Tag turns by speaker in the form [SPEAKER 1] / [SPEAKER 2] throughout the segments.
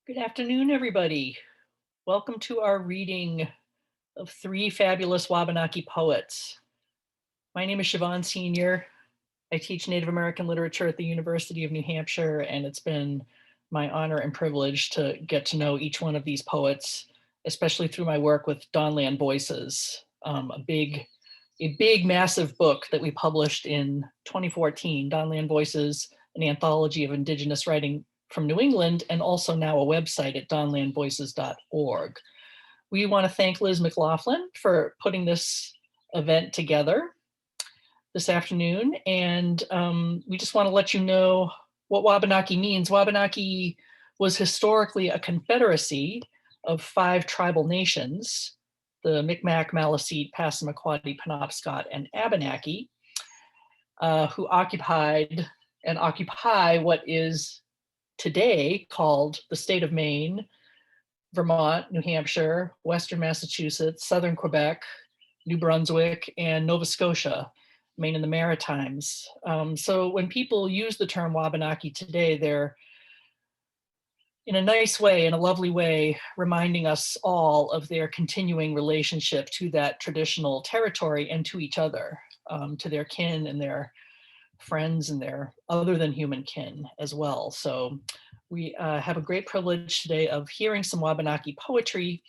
[SPEAKER 1] Good afternoon, everybody. Welcome to our reading of three fabulous Wabanaki poets. My name is Siobhan Senior. I teach Native American literature at the University of New Hampshire, and it's been my honor and privilege to get to know each one of these poets, especially through my work with Dawnland Voices, a big, massive book that we published in 2014, Dawnland Voices, an anthology of Indigenous writing from New England, and also now a website at dawnlandvoices.org. We want to thank Liz McLaughlin for putting this event together this afternoon. And we just want to let you know what Wabanaki means. Wabanaki was historically a confederacy of 5 tribal nations, the Micmac, Maliseet, Passamaquoddy, Penobscot, and Abenaki, who occupied and occupy what is today called the state of Maine, Vermont, New Hampshire, Western Massachusetts, Southern Quebec, New Brunswick, and Nova Scotia, Maine and the Maritimes. So when people use the term Wabanaki today, they're in a nice way, in a lovely way, reminding us all of their continuing relationship to that traditional territory and to each other, to their kin and their friends and their other than human kin as well. So we have a great privilege today of hearing some Wabanaki poetry.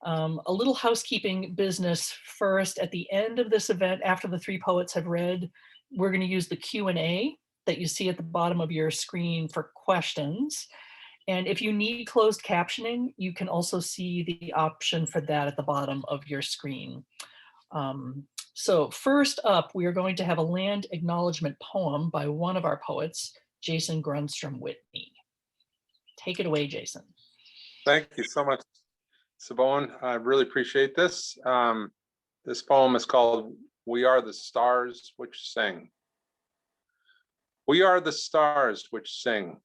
[SPEAKER 1] A little housekeeping business first. At the end of this event, after the 3 poets have read, we're going to use the Q&A that you see at the bottom of your screen for questions. And if you need closed captioning, you can also see the option for that at the bottom of your screen. So first up, we are going to have a land acknowledgement poem by one of our poets, Jason Grundstrom-Whitney. Take it away, Jason.
[SPEAKER 2] Thank you so much, Siobhan. I really appreciate this. This poem is called "We Are the Stars Which Sing." We are the stars which sing.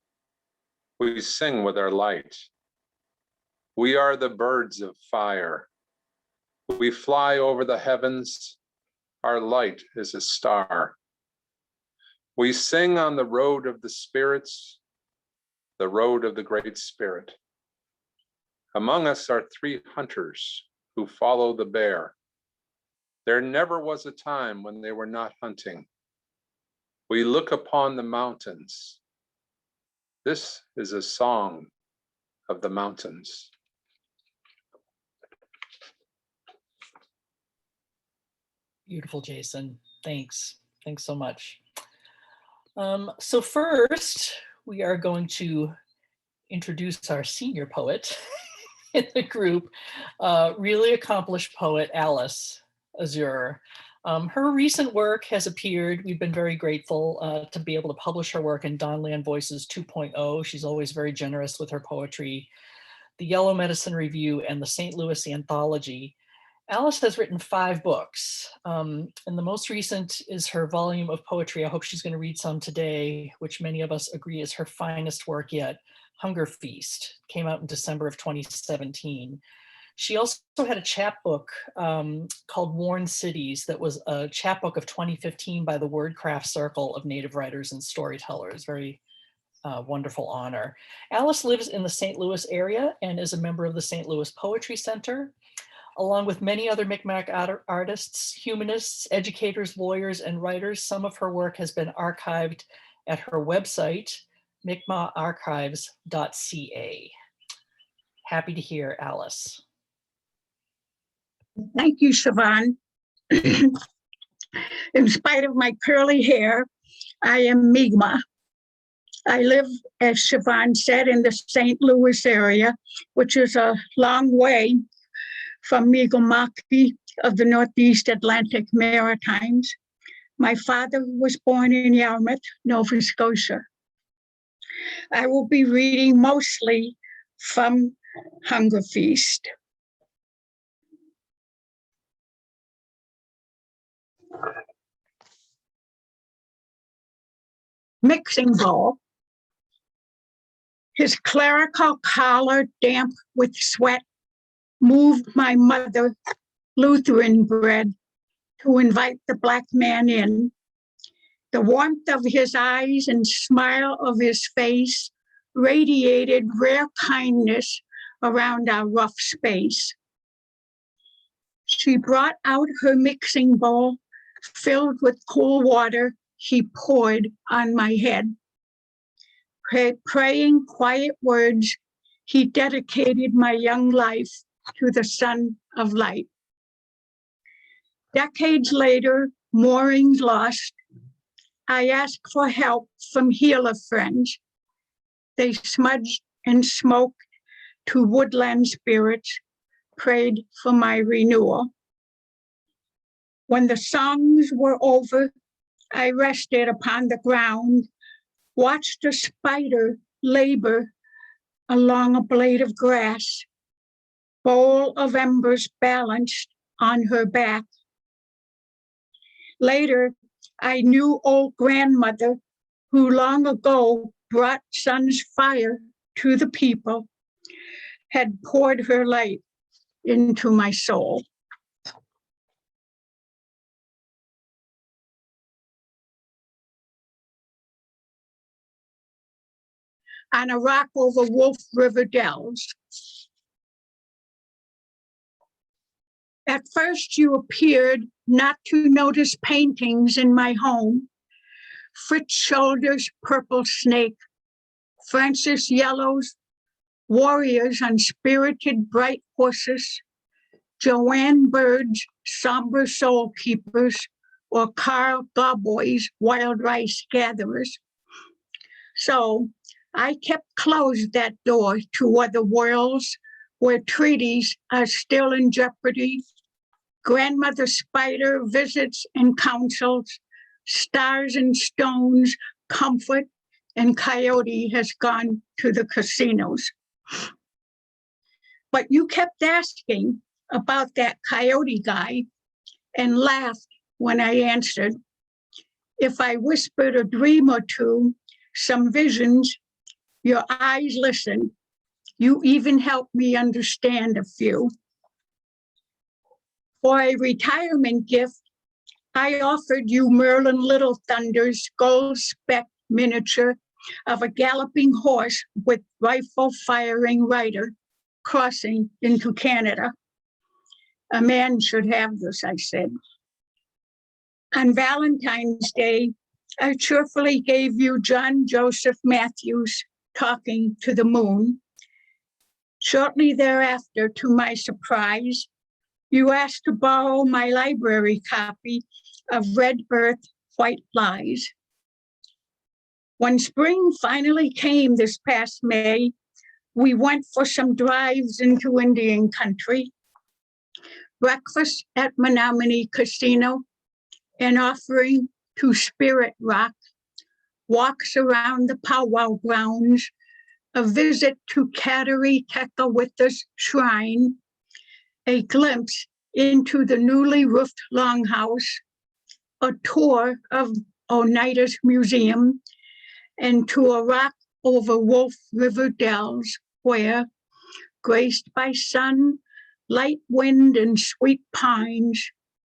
[SPEAKER 2] We sing with our light. We are the birds of fire. We fly over the heavens. Our light is a star. We sing on the road of the spirits, the road of the Great Spirit. Among us are 3 hunters who follow the bear. There never was a time when they were not hunting. We look upon the mountains. This is a song of the mountains.
[SPEAKER 1] Beautiful, Jason. Thanks. Thanks so much. So first, we are going to introduce our senior poet in the group, really accomplished poet, Alice Azure. Her recent work has appeared. We've been very grateful to be able to publish her work in Dawnland Voices 2.0. She's always very generous with her poetry, the Yellow Medicine Review, and the St. Louis Anthology. Alice has written 5 books, and the most recent is her volume of poetry. I hope she's going to read some today, which many of us agree is her finest work yet, Hunger Feast, came out in December of 2017. She also had a chapbook called Worn Cities that was a chapbook of 2015 by the Wordcraft Circle of Native Writers and Storytellers. Very wonderful honor. Alice lives in the St. Louis area and is a member of the St. Louis Poetry Center. Along with many other Micmac artists, humanists, educators, lawyers, and writers, some of her work has been archived at her website, micmacarchives.ca. Happy to hear Alice.
[SPEAKER 3] Thank you, Siobhan. In spite of my curly hair, I am Mi'kmaq. I live, as Siobhan said, in the St. Louis area, which is a long way from Wabanaki of the Northeast Atlantic Maritimes. My father was born in Yarmouth, Nova Scotia. I will be reading mostly from Hunger Feast. Mixing bowl. His clerical collar damp with sweat moved my mother, Lutheran bred, to invite the Black man in. The warmth of his eyes and smile of his face radiated rare kindness around our rough space. She brought out her mixing bowl filled with cool water she poured on my head. Praying quiet words, he dedicated my young life to the Son of Light. Decades later, moorings lost, I asked for help from healer friends. They smudged and smoked to woodland spirits, prayed for my renewal. When the songs were over, I rested upon the ground, watched a spider labor along a blade of grass, bowl of embers balanced on her back. Later, I knew old grandmother who long ago brought sun's fire to the people, had poured her light into my soul. On a rock over Wolf River Dells. At first you appeared not to notice paintings in my home. Fritz Shoulder's purple snake, Francis Yellow's warriors on spirited bright horses, Joanne Bird's somber soul keepers, or Carl Gobboy's wild rice gatherers. So I kept closed that door to other worlds where treaties are still in jeopardy. Grandmother Spider visits and counsels, stars and stones comfort, and Coyote has gone to the casinos. But you kept asking about that Coyote guy and laughed when I answered. If I whispered a dream or two, some visions, your eyes listened. You even helped me understand a few. For a retirement gift, I offered you Merlin Little Thunder's gold-specked miniature of a galloping horse with rifle-firing rider crossing into Canada. A man should have this, I said. On Valentine's Day, I cheerfully gave you John Joseph Matthews Talking to the Moon. Shortly thereafter, to my surprise, you asked to borrow my library copy of Red Earth, White Lies. When spring finally came this past May, we went for some drives into Indian country, breakfast at Menominee Casino, an offering to Spirit Rock, walks around the Powwow grounds, a visit to Kateri Tekakwitha's shrine, a glimpse into the newly roofed longhouse, a tour of Oneida's Museum, and to a rock over Wolf River Dells, where, graced by sun, light wind, and sweet pines,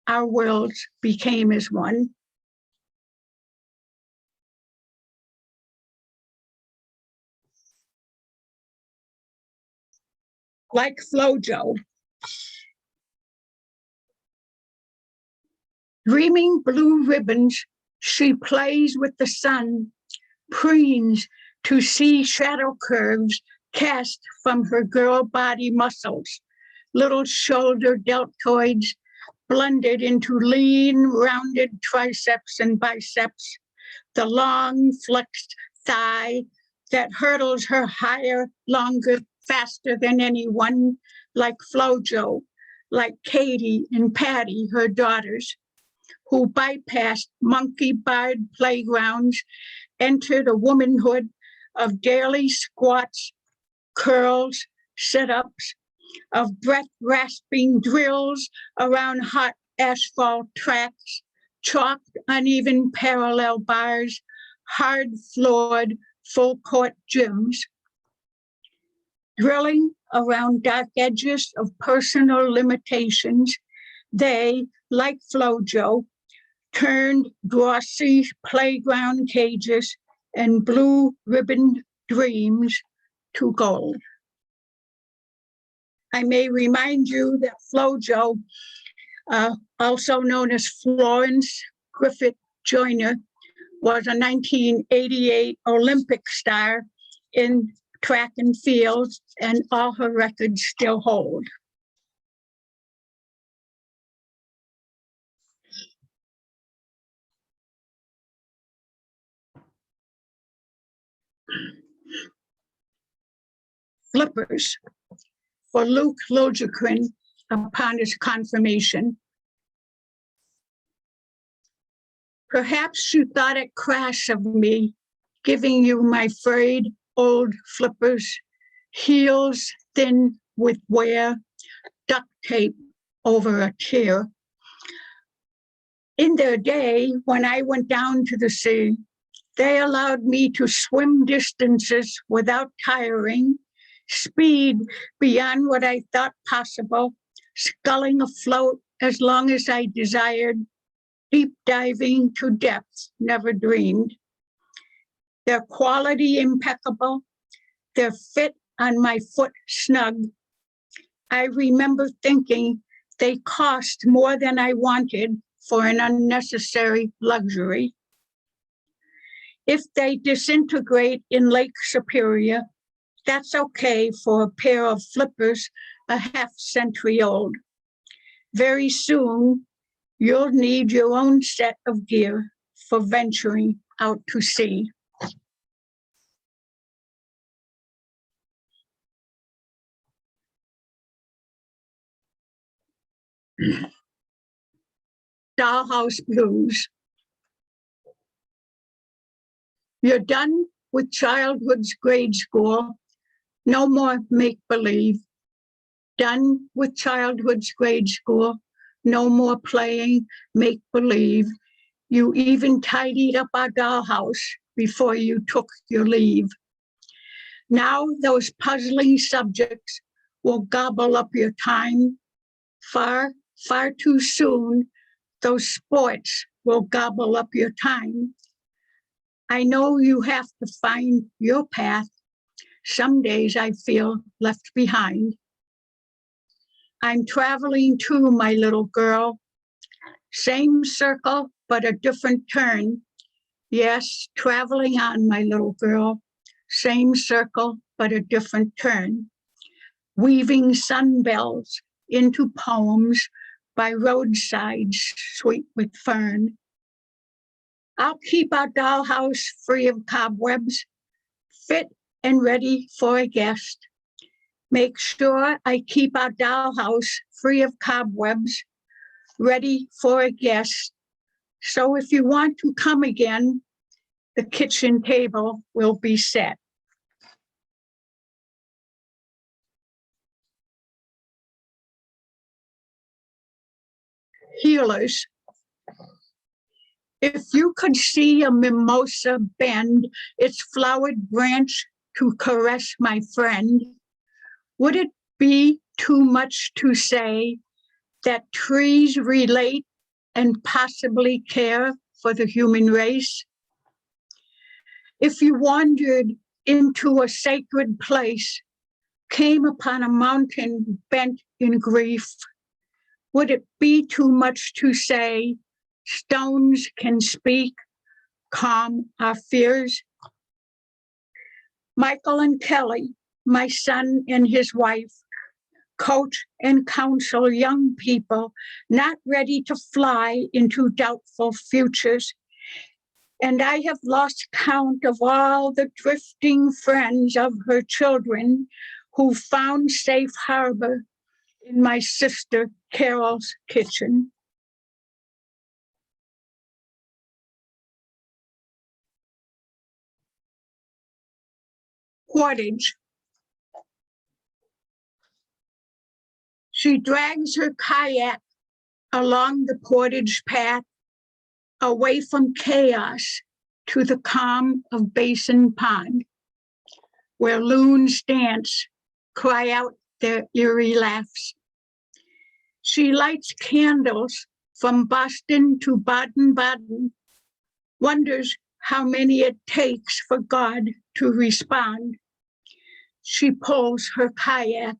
[SPEAKER 3] our worlds became as one. Like Flojo, dreaming blue ribbons, she plays with the sun, preens to see shadow curves cast from her girl body muscles, little shoulder deltoids blended into lean, rounded triceps and biceps, the long, flexed thigh that hurdles her higher, longer, faster than anyone, like Flojo, like Katie and Patty, her daughters, who bypassed monkey-barred playgrounds, entered a womanhood of daily squats, curls, sit-ups, of breath-rasping drills around hot asphalt tracks, chalked uneven parallel bars, hard-floored full-court gyms, drilling around dark edges of personal limitations. They, like Flojo, turned glossy playground cages and blue ribboned dreams to gold. I may remind you that Flojo, also known as Florence Griffith Joyner, was a 1988 Olympic star in track and field, and all her records still hold. Flippers for Luke Liljequin upon his confirmation. Perhaps you thought it crass of me, giving you my frayed old flippers, heels thin with wear, duct tape over a tear. In their day, when I went down to the sea, they allowed me to swim distances without tiring, speed beyond what I thought possible, sculling afloat as long as I desired, deep diving to depths never dreamed. Their quality impeccable, their fit on my foot snug. I remember thinking they cost more than I wanted for an unnecessary luxury. If they disintegrate in Lake Superior, that's okay for a pair of flippers a half-century old. Very soon, you'll need your own set of gear for venturing out to sea. Dollhouse Blues. You're done with childhood's grade school. No more make-believe. Done with childhood's grade school. No more playing make-believe. You even tidied up our dollhouse before you took your leave. Now those puzzling subjects will gobble up your time. Far, far too soon, those sports will gobble up your time. I know you have to find your path. Some days I feel left behind. I'm traveling too, my little girl. Same circle, but a different turn. Yes, traveling on, my little girl. Same circle, but a different turn. Weaving sunbells into poems by roadsides sweet with fern. I'll keep our dollhouse free of cobwebs, fit and ready for a guest. Make sure I keep our dollhouse free of cobwebs, ready for a guest. So if you want to come again, the kitchen table will be set. Healers. If you could see a mimosa bend its flowered branch to caress my friend, would it be too much to say that trees relate and possibly care for the human race? If you wandered into a sacred place, came upon a mountain bent in grief, would it be too much to say stones can speak, calm our fears? Michael and Kelly, my son and his wife, coach and counsel young people not ready to fly into doubtful futures. And I have lost count of all the drifting friends of her children who found safe harbor in my sister Carol's kitchen. Portage. She drags her kayak along the portage path, away from chaos to the calm of Basin Pond, where loons dance, cry out their eerie laughs. She lights candles from Boston to Baden-Baden, wonders how many it takes for God to respond. She pulls her kayak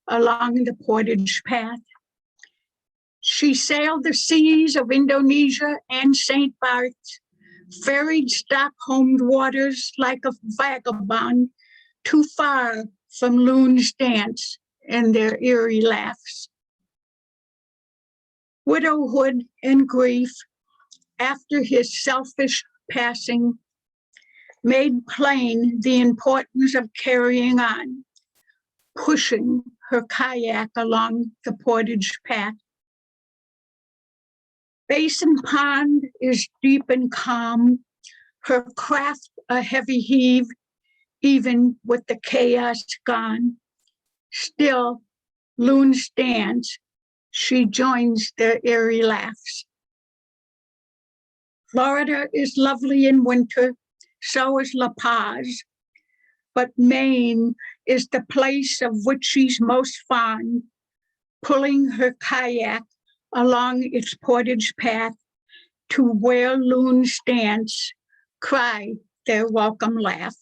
[SPEAKER 3] along the portage path. She sailed the seas of Indonesia and St. Bart's, ferried Stockholm's waters like a vagabond, too far from loons' dance and their eerie laughs. Widowhood and grief after his selfish passing made plain the importance of carrying on, pushing her kayak along the portage path. Basin Pond is deep and calm, her craft a heavy heave, even with the chaos gone. Still, loons dance, she joins their eerie laughs. Florida is lovely in winter, so is La Paz, but Maine is the place of which she's most fond, pulling her kayak along its portage path to where loons dance, cry their welcome laugh.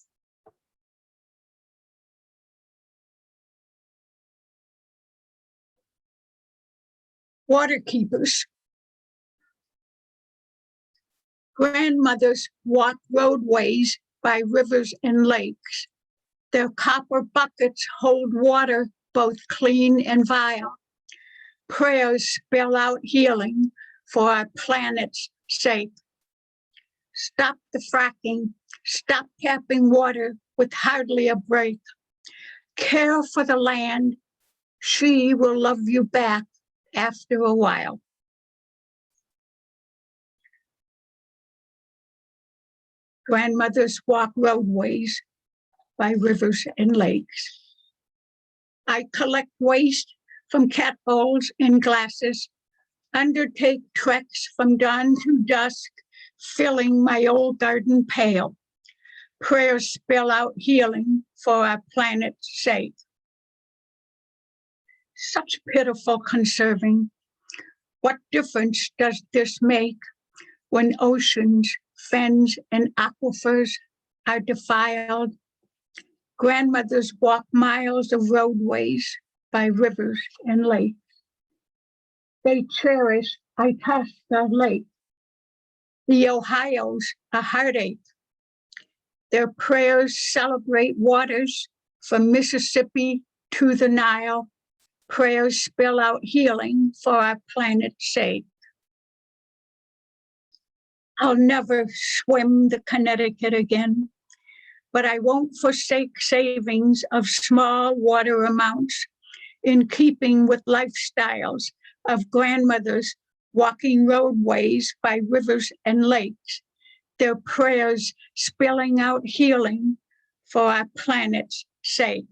[SPEAKER 3] Waterkeepers. Grandmothers walk roadways by rivers and lakes. Their copper buckets hold water both clean and vile. Prayers spell out healing for our planet's sake. Stop the fracking, stop tapping water with hardly a break. Care for the land, she will love you back after a while. Grandmothers walk roadways by rivers and lakes. I collect waste from cat bowls and glasses, undertake treks from dawn to dusk, filling my old garden pail. Prayers spell out healing for our planet's sake. Such pitiful conserving. What difference does this make when oceans, fens, and aquifers are defiled? Grandmothers walk miles of roadways by rivers and lakes. They cherish Itasca Lake. The Ohio's a heartache. Their prayers celebrate waters from Mississippi to the Nile. Prayers spell out healing for our planet's sake. I'll never swim the Connecticut again, but I won't forsake savings of small water amounts in keeping with lifestyles of grandmothers walking roadways by rivers and lakes, their prayers spelling out healing for our planet's sake.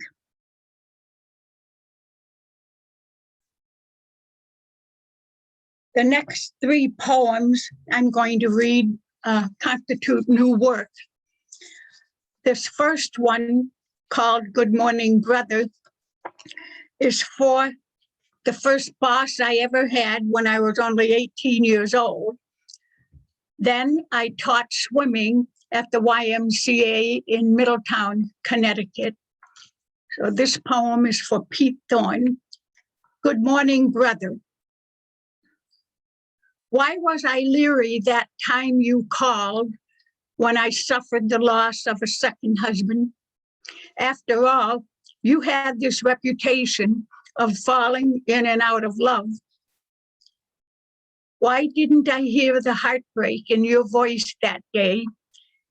[SPEAKER 3] The next three poems I'm going to read constitute new work. This first one, called Good Morning Brother, is for the first boss I ever had when I was only 18 years old. Then I taught swimming at the YMCA in Middletown, Connecticut. So this poem is for Pete Thorne. Good morning, brother. Why was I leery that time you called when I suffered the loss of a second husband? After all, you had this reputation of falling in and out of love. Why didn't I hear the heartbreak in your voice that day?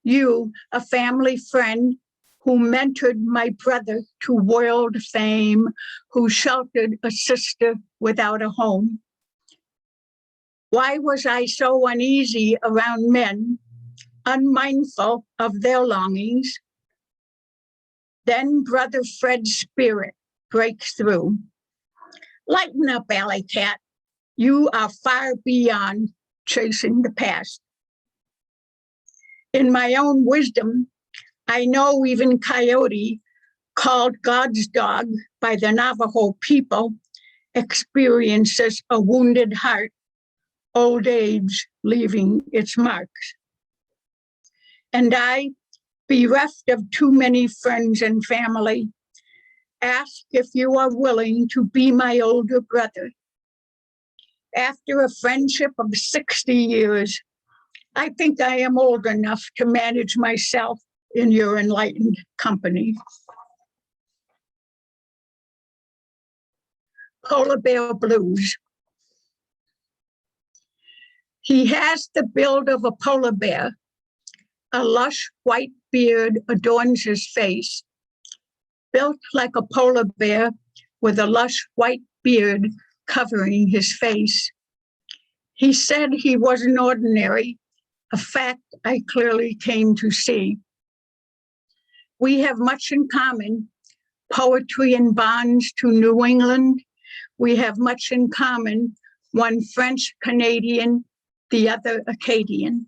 [SPEAKER 3] You, a family friend who mentored my brother to world fame, who sheltered a sister without a home. Why was I so uneasy around men, unmindful of their longings? Then Brother Fred's spirit breaks through. Lighten up, Alley Cat. You are far beyond chasing the past. In my own wisdom, I know even Coyote, called God's dog by the Navajo people, experiences a wounded heart, old age leaving its marks. and I, bereft of too many friends and family, ask if you are willing to be my older brother. After a friendship of 60 years, I think I am old enough to manage myself in your enlightened company. Polar Bear Blues. He has the build of a polar bear. A lush white beard adorns his face. Built like a polar bear with a lush white beard covering his face. He said he wasn't ordinary, a fact I clearly came to see. We have much in common, poetry and bonds to New England. We have much in common, one French Canadian, the other Acadian.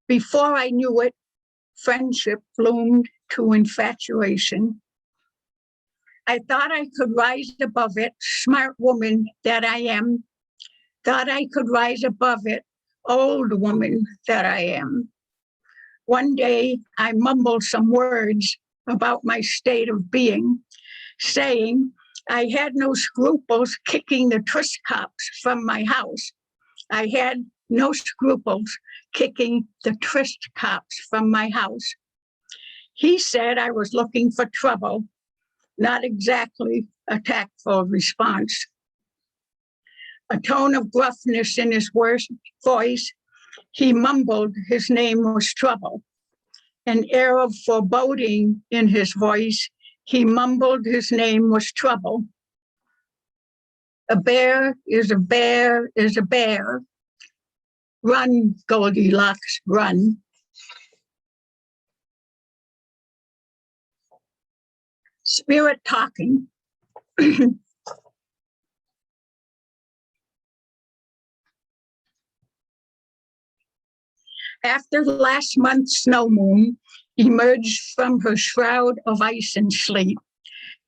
[SPEAKER 3] Before I knew it, friendship bloomed to infatuation. I thought I could rise above it, smart woman that I am. Thought I could rise above it, old woman that I am. One day I mumbled some words about my state of being, saying I had no scruples kicking the tryst cops from my house. I had no scruples kicking the tryst cops from my house. He said I was looking for trouble, not exactly a tactful response. A tone of gruffness in his worst voice, he mumbled his name was Trouble. An air of foreboding in his voice, he mumbled his name was Trouble. A bear is a bear is a bear. Run, Goldilocks, run. Spirit talking. After last month's snow moon emerged from her shroud of ice and sleet,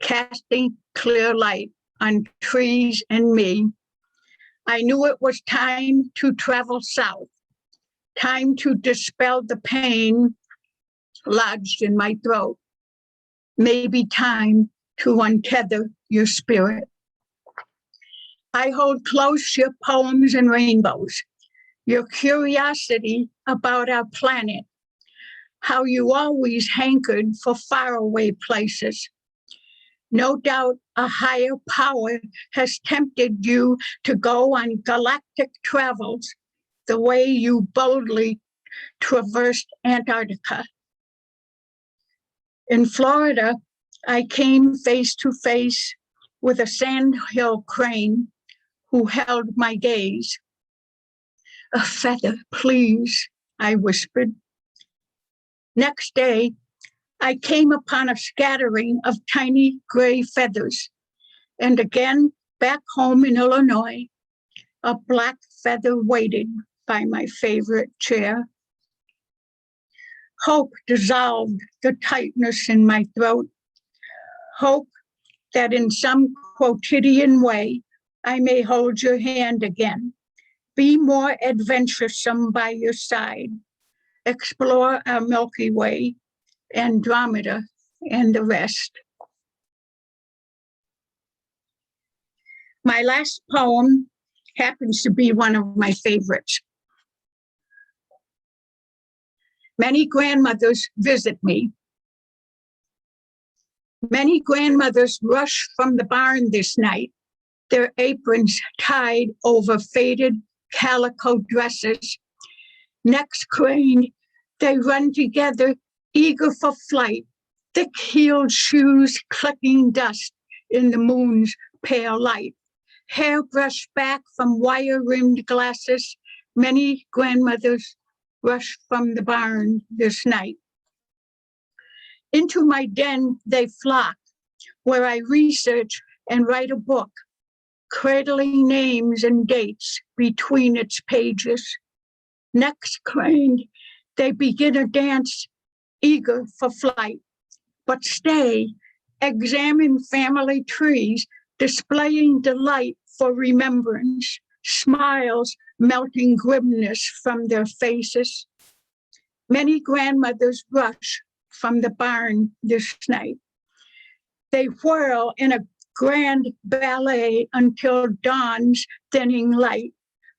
[SPEAKER 3] casting clear light on trees and me, I knew it was time to travel south, time to dispel the pain lodged in my throat, maybe time to untether your spirit. I hold close your poems and rainbows, your curiosity about our planet, how you always hankered for faraway places. No doubt a higher power has tempted you to go on galactic travels the way you boldly traversed Antarctica. In Florida, I came face to face with a sandhill crane who held my gaze. A feather, please, I whispered. Next day, I came upon a scattering of tiny gray feathers, and again, back home in Illinois, a black feather waited by my favorite chair. Hope dissolved the tightness in my throat. Hope that in some quotidian way, I may hold your hand again, be more adventuresome by your side, explore our Milky Way, Andromeda, and the rest. My last poem happens to be one of my favorites. Many grandmothers visit me. Many grandmothers rush from the barn this night, their aprons tied over faded calico dresses. Necks craned, they run together, eager for flight, thick-heeled shoes clicking dust in the moon's pale light. Hair brushed back from wire-rimmed glasses, many grandmothers rush from the barn this night. Into my den they flock, where I research and write a book, cradling names and dates between its pages. Necks craned, they begin a dance, eager for flight. But stay, examine family trees, displaying delight for remembrance, smiles melting grimness from their faces. Many grandmothers rush from the barn this night. They whirl in a grand ballet until dawn's thinning light.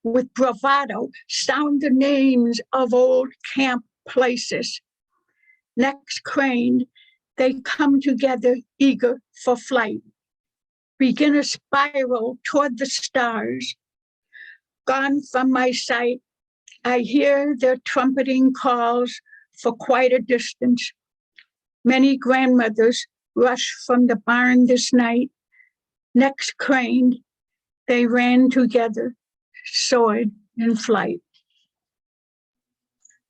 [SPEAKER 3] With bravado, sound the names of old camp places. Necks craned, they come together eager for flight. Begin a spiral toward the stars. Gone from my sight, I hear their trumpeting calls for quite a distance. Many grandmothers rush from the barn this night. Necks craned, they ran together, soared in flight.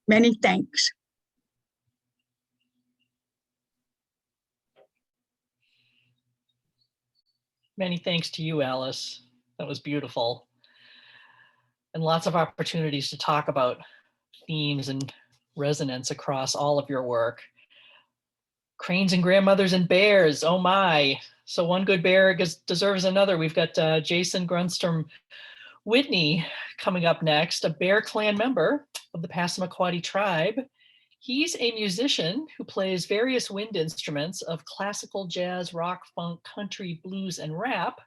[SPEAKER 3] Many thanks.
[SPEAKER 1] Many thanks to you, Alice. That was beautiful. And lots of opportunities to talk about themes and resonance across all of your work. Cranes and grandmothers and bears, oh my. So one good bear deserves another. We've got Jason Grundstrom-Whitney coming up next, a Bear Clan member of the Passamaquoddy tribe. He's a musician who plays various wind instruments of classical, jazz, rock, funk, country, blues, and rap.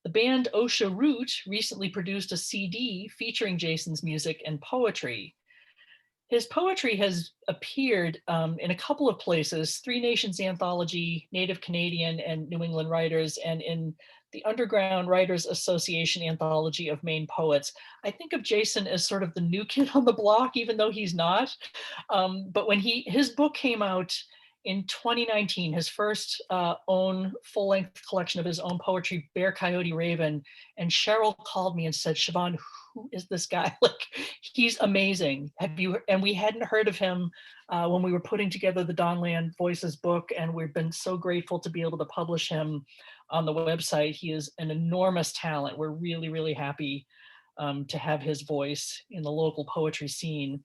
[SPEAKER 1] The band Osha Root recently produced a CD featuring Jason's music and poetry. His poetry has appeared in a couple of places, Three Nations Anthology, Native Canadian and New England Writers, and in the Underground Writers Association Anthology of Maine Poets. I think of Jason as sort of the new kid on the block, even though he's not. But when his book came out in 2019, his first own full-length collection of his own poetry, Bear, Coyote, Raven, and Cheryl called me and said, Siobhan, who is this guy? Like, he's amazing. And we hadn't heard of him when we were putting together the Dawnland Voices book, and we've been so grateful to be able to publish him on the website. He is an enormous talent. We're really, really happy to have his voice in the local poetry scene.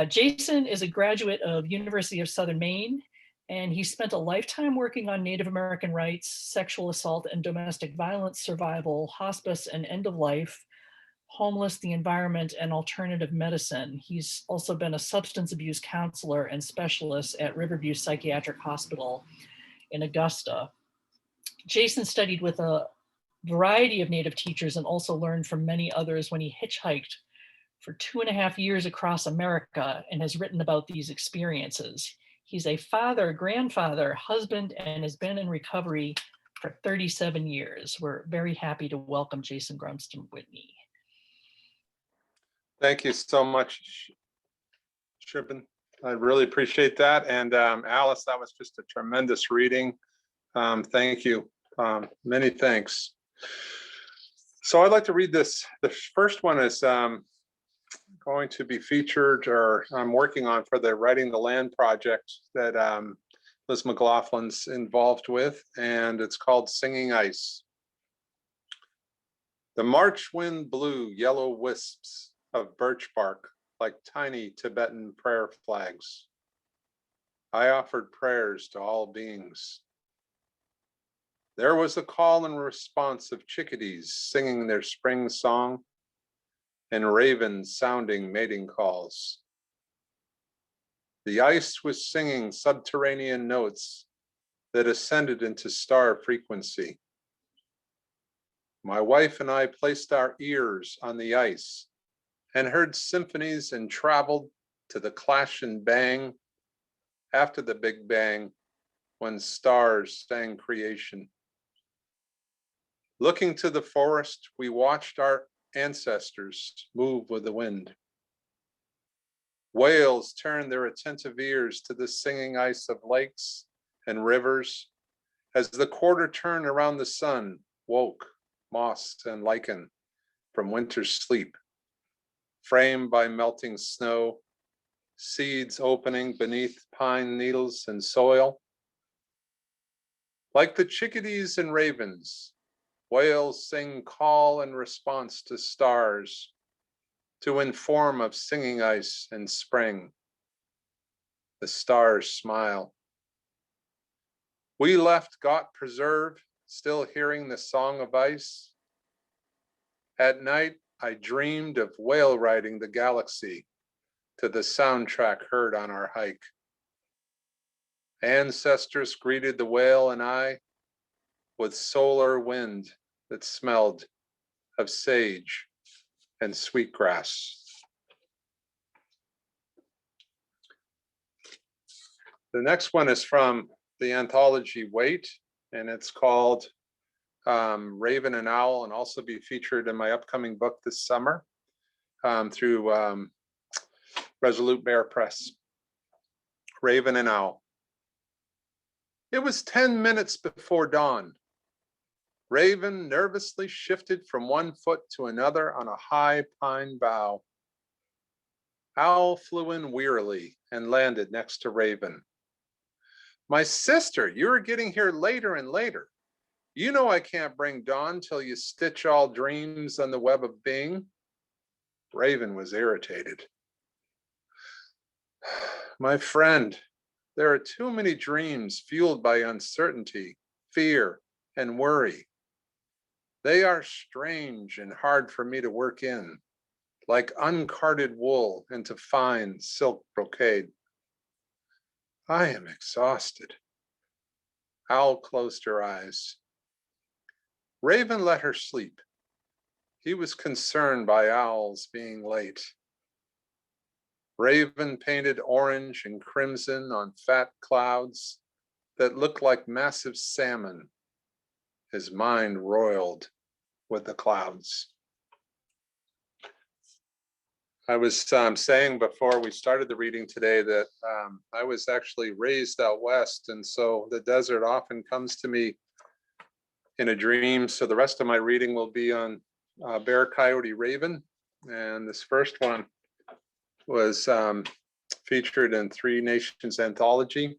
[SPEAKER 1] Jason is a graduate of University of Southern Maine, and he spent a lifetime working on Native American rights, sexual assault and domestic violence survival, hospice and end of life, homeless, the environment, and alternative medicine. He's also been a substance abuse counselor and specialist at Riverview Psychiatric Hospital in Augusta. Jason studied with a variety of Native teachers and also learned from many others when he hitchhiked for 2.5 years across America and has written about these experiences. He's a father, grandfather, husband, and has been in recovery for 37 years. We're very happy to welcome Jason Grundstrom-Whitney.
[SPEAKER 2] Thank you so much, Siobhan. I really appreciate that. And Alice, that was just a tremendous reading. Thank you. Many thanks. So I'd like to read this. The first one is going to be featured, or I'm working on for the Writing the Land project that Liz McLaughlin's involved with, and it's called Singing Ice. The March wind blew yellow wisps of birch bark like tiny Tibetan prayer flags. I offered prayers to all beings. There was the call and response of chickadees singing their spring song and ravens sounding mating calls. The ice was singing subterranean notes that ascended into star frequency. My wife and I placed our ears on the ice and heard symphonies and traveled to the clash and bang after the Big Bang when stars sang creation. Looking to the forest, we watched our ancestors move with the wind. Whales turned their attentive ears to the singing ice of lakes and rivers as the quarter turn around the sun woke moss and lichen from winter's sleep, framed by melting snow, seeds opening beneath pine needles and soil. Like the chickadees and ravens, whales sing call and response to stars to inform of singing ice and spring. The stars smile. We left Got Preserve, still hearing the song of ice. At night, I dreamed of whale riding the galaxy to the soundtrack heard on our hike. Ancestors greeted the whale and I with solar wind that smelled of sage and sweetgrass. The next one is from the anthology Wait, and it's called Raven and Owl, and also be featured in my upcoming book this summer through Resolute Bear Press. Raven and Owl. It was 10 minutes before dawn. Raven nervously shifted from one foot to another on a high pine bough. Owl flew in wearily and landed next to Raven. My sister, you are getting here later and later. You know I can't bring dawn till you stitch all dreams on the web of being. Raven was irritated. My friend, there are too many dreams fueled by uncertainty, fear, and worry. They are strange and hard for me to work in, like uncarded wool into fine silk brocade. I am exhausted. Owl closed her eyes. Raven let her sleep. He was concerned by owls being late. Raven painted orange and crimson on fat clouds that looked like massive salmon. His mind roiled with the clouds. I was saying before we started the reading today that I was actually raised out west, and so the desert often comes to me in a dream. So the rest of my reading will be on bear, coyote, raven, and this first one was featured in Three Nations Anthology,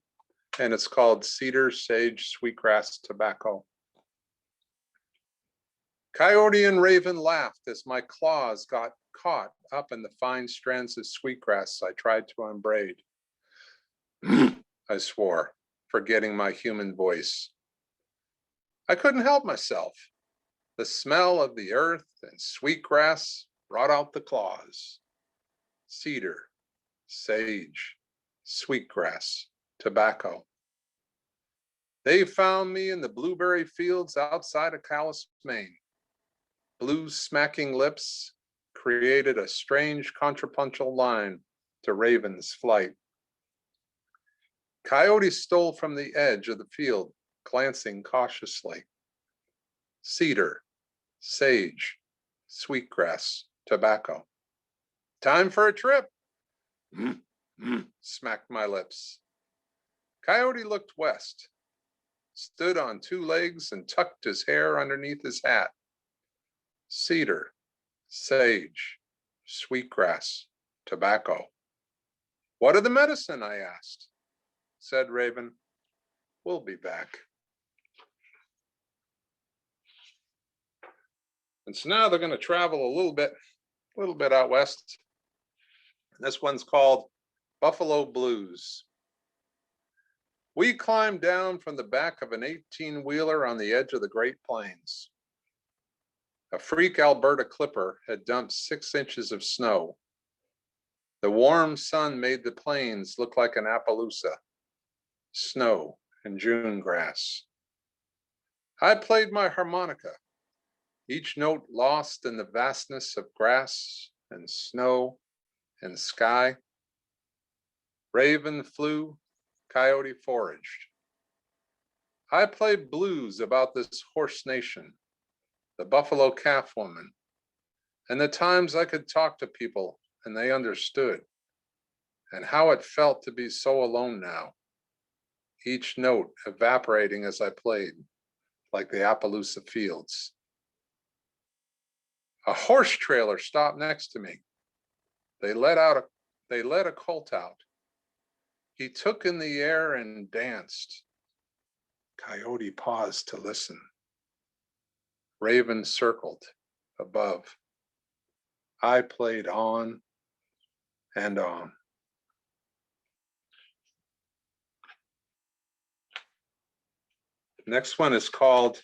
[SPEAKER 2] and it's called Cedar, Sage, Sweetgrass, Tobacco. Coyote and raven laughed as my claws got caught up in the fine strands of sweetgrass I tried to unbraid. I swore, forgetting my human voice. I couldn't help myself. The smell of the earth and sweetgrass brought out the claws. Cedar, sage, sweetgrass, tobacco. They found me in the blueberry fields outside of Calais, Maine. Blue smacking lips created a strange contrapuntal line to Raven's flight. Coyote stole from the edge of the field, glancing cautiously. Cedar, sage, sweetgrass, tobacco. Time for a trip. Smacked my lips. Coyote looked west, stood on two legs and tucked his hair underneath his hat. Cedar, sage, sweetgrass, tobacco. What of the medicine? I asked. Said Raven, we'll be back. And so now they're going to travel a little bit out west. This one's called Buffalo Blues. We climbed down from the back of an 18-wheeler on the edge of the Great Plains. A freak Alberta clipper had dumped 6 inches of snow. The warm sun made the plains look like an Appaloosa, snow and June grass. I played my harmonica, each note lost in the vastness of grass and snow and sky. Raven flew, coyote foraged. I played blues about this horse nation, the buffalo calf woman, and the times I could talk to people and they understood, and how it felt to be so alone now, each note evaporating as I played, like the Appaloosa fields. A horse trailer stopped next to me. They let a colt out. He took in the air and danced. Coyote paused to listen. Raven circled above. I played on and on. The next one is called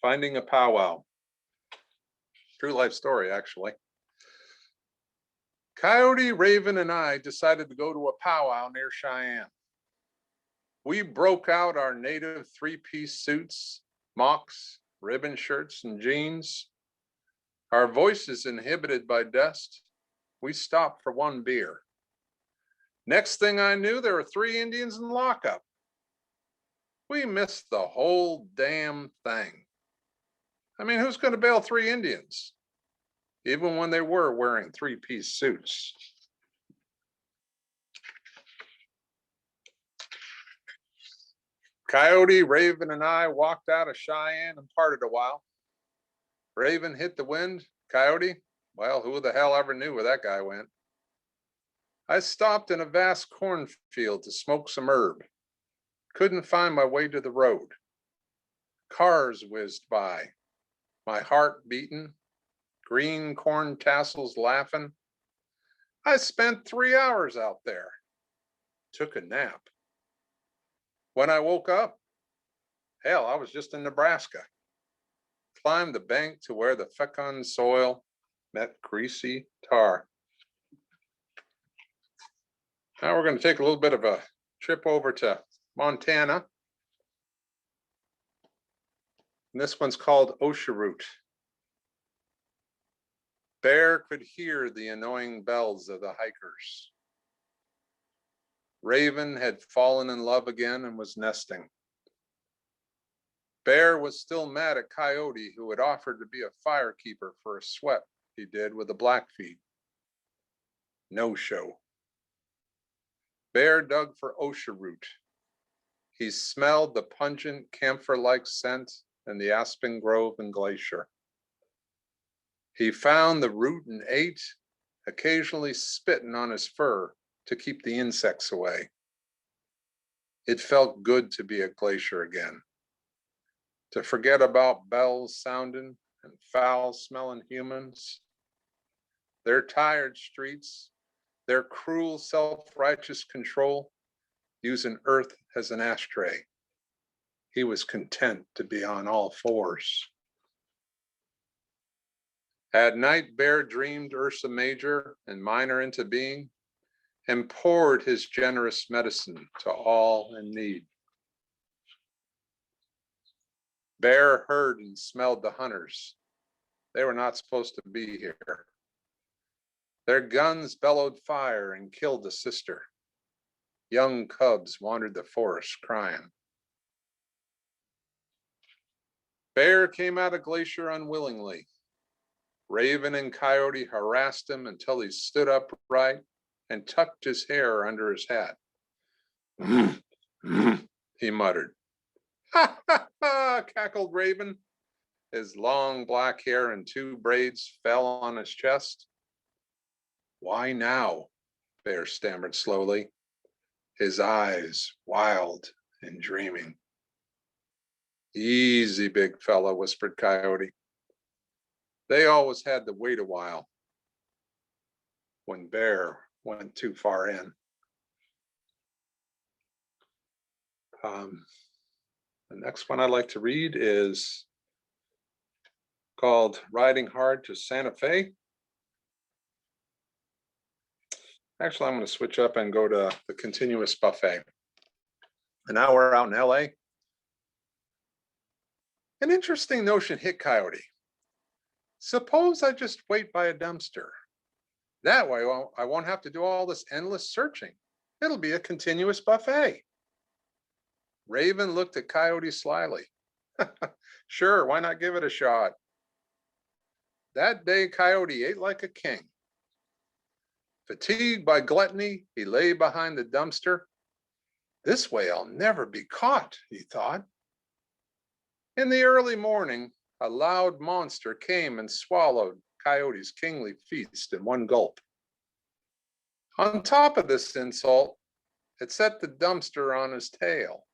[SPEAKER 2] Finding a Powwow. True life story, actually. Coyote, Raven, and I decided to go to a powwow near Cheyenne. We broke out our native three-piece suits, mocks, ribbon shirts, and jeans. Our voices inhibited by dust, we stopped for one beer. Next thing I knew, there were 3 Indians in lockup. We missed the whole damn thing. I mean, who's going to bail 3 Indians? Even when they were wearing three-piece suits. Coyote, Raven, and I walked out of Cheyenne and parted a while. Raven hit the wind. Coyote, well, who the hell ever knew where that guy went? I stopped in a vast cornfield to smoke some herb. Couldn't find my way to the road. Cars whizzed by. My heart beating. Green corn tassels laughing. I spent 3 hours out there. Took a nap. When I woke up, hell, I was just in Nebraska. Climbed the bank to where the fecund soil met greasy tar. Now we're going to take a little bit of a trip over to Montana. And this one's called Osha Route. Bear could hear the annoying bells of the hikers. Raven had fallen in love again and was nesting. Bear was still mad at Coyote, who had offered to be a firekeeper for a sweat he did with the Blackfeet. No show. Bear dug for Osha Root. He smelled the pungent camphor-like scent in the aspen grove and glacier. He found the root and ate, occasionally spitting on his fur to keep the insects away. It felt good to be at Glacier again, to forget about bells sounding and foul-smelling humans, their tired streets, their cruel self-righteous control, using Earth as an ashtray. He was content to be on all fours. At night, Bear dreamed Ursa Major and Minor into being, and poured his generous medicine to all in need. Bear heard and smelled the hunters. They were not supposed to be here. Their guns bellowed fire and killed a sister. Young cubs wandered the forest crying. Bear came out of Glacier unwillingly. Raven and Coyote harassed him until he stood upright and tucked his hair under his hat. He muttered. Ha ha ha, cackled Raven. His long black hair in 2 braids fell on his chest. Why now? Bear stammered slowly, his eyes wild and dreaming. Easy, big fella, whispered Coyote. They always had to wait a while when Bear went too far in. The next one I'd like to read is called Riding Hard to Santa Fe. Actually, I'm going to switch up and go to the continuous buffet. And now we're out in LA. An interesting notion hit Coyote. Suppose I just wait by a dumpster. That way I won't have to do all this endless searching. It'll be a continuous buffet. Raven looked at Coyote slyly. Sure, why not give it a shot? That day, Coyote ate like a king. Fatigued by gluttony, he lay behind the dumpster. This way I'll never be caught, he thought. In the early morning, a loud monster came and swallowed Coyote's kingly feast in one gulp. On top of this insult, it set the dumpster on his tail.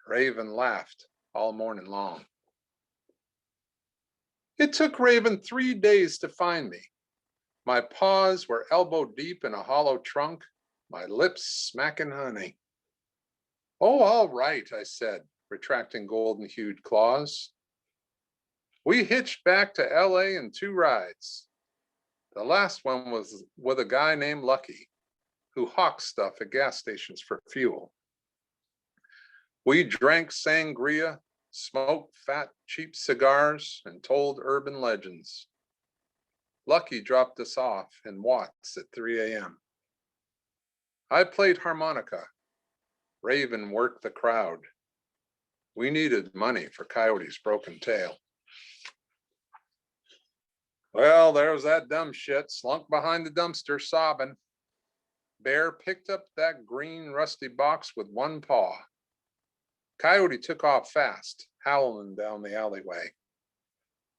[SPEAKER 2] Raven laughed all morning long. It took Raven 3 days to find me. My paws were elbow deep in a hollow trunk, my lips smacking honey. Oh, all right, I said, retracting golden-hued claws. We hitched back to LA in 2 rides. The last one was with a guy named Lucky, who hawked stuff at gas stations for fuel. We drank sangria, smoked fat, cheap cigars, and told urban legends. Lucky dropped us off in Watts at 3 a.m. I played harmonica. Raven worked the crowd. We needed money for Coyote's broken tail. Well, there was that dumb shit slunk behind the dumpster sobbing. Bear picked up that green rusty box with one paw. Coyote took off fast, howling down the alleyway.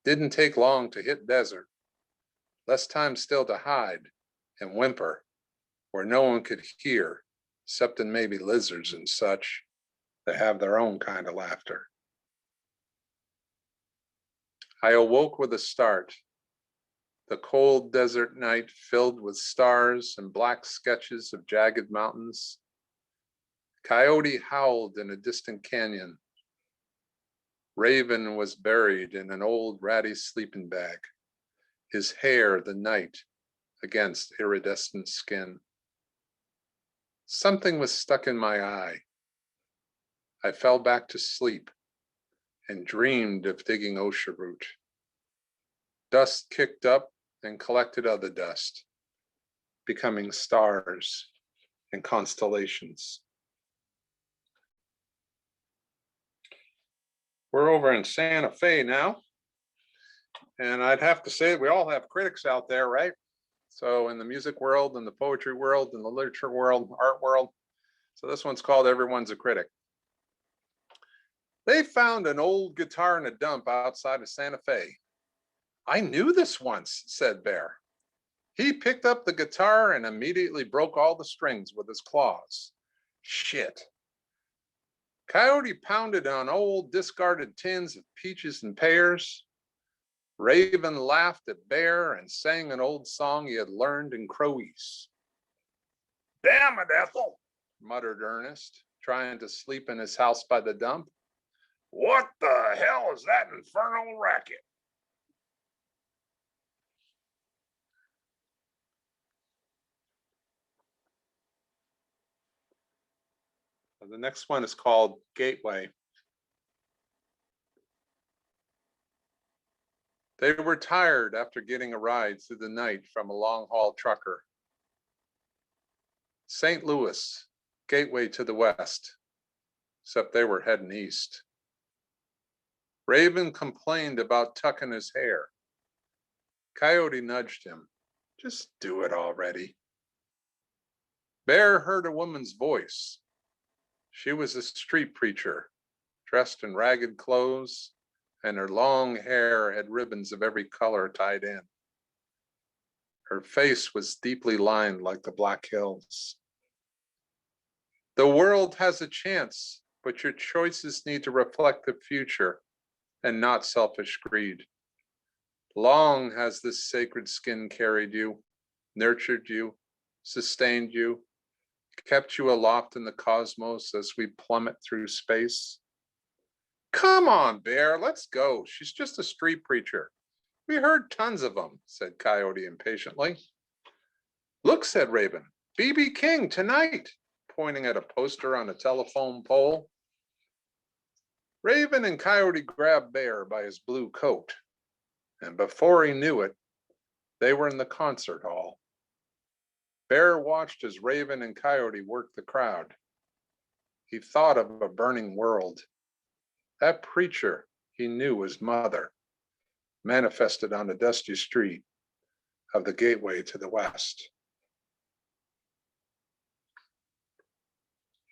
[SPEAKER 2] Didn't take long to hit desert. Less time still to hide and whimper where no one could hear, except in maybe lizards and such that have their own kind of laughter. I awoke with a start. The cold desert night filled with stars and black sketches of jagged mountains. Coyote howled in a distant canyon. Raven was buried in an old ratty sleeping bag, his hair the night against iridescent skin. Something was stuck in my eye. I fell back to sleep and dreamed of digging Osha root. Dust kicked up and collected other dust, becoming stars and constellations. We're over in Santa Fe now. And I'd have to say we all have critics out there, right? So in the music world, in the poetry world, in the literature world, art world. So this one's called Everyone's a Critic. They found an old guitar in a dump outside of Santa Fe. I knew this once, said Bear. He picked up the guitar and immediately broke all the strings with his claws. Shit. Coyote pounded on old discarded tins of peaches and pears. Raven laughed at Bear and sang an old song he had learned in Crowese. Damn it, Ethel, muttered Ernest, trying to sleep in his house by the dump. What the hell is that infernal racket? The next one is called Gateway. They were tired after getting a ride through the night from a long-haul trucker. St. Louis, gateway to the west, except they were heading east. Raven complained about tucking his hair. Coyote nudged him. Just do it already. Bear heard a woman's voice. She was a street preacher, dressed in ragged clothes, and her long hair had ribbons of every color tied in. Her face was deeply lined like the Black Hills. The world has a chance, but your choices need to reflect the future and not selfish greed. Long has this sacred skin carried you, nurtured you, sustained you, kept you aloft in the cosmos as we plummet through space. Come on, Bear, let's go. She's just a street preacher. We heard tons of them, said Coyote impatiently. Look, said Raven, B.B. King tonight, pointing at a poster on a telephone pole. Raven and Coyote grabbed Bear by his blue coat, and before he knew it, they were in the concert hall. Bear watched as Raven and Coyote worked the crowd. He thought of a burning world. That preacher he knew was Mother, manifested on the dusty street of the gateway to the west.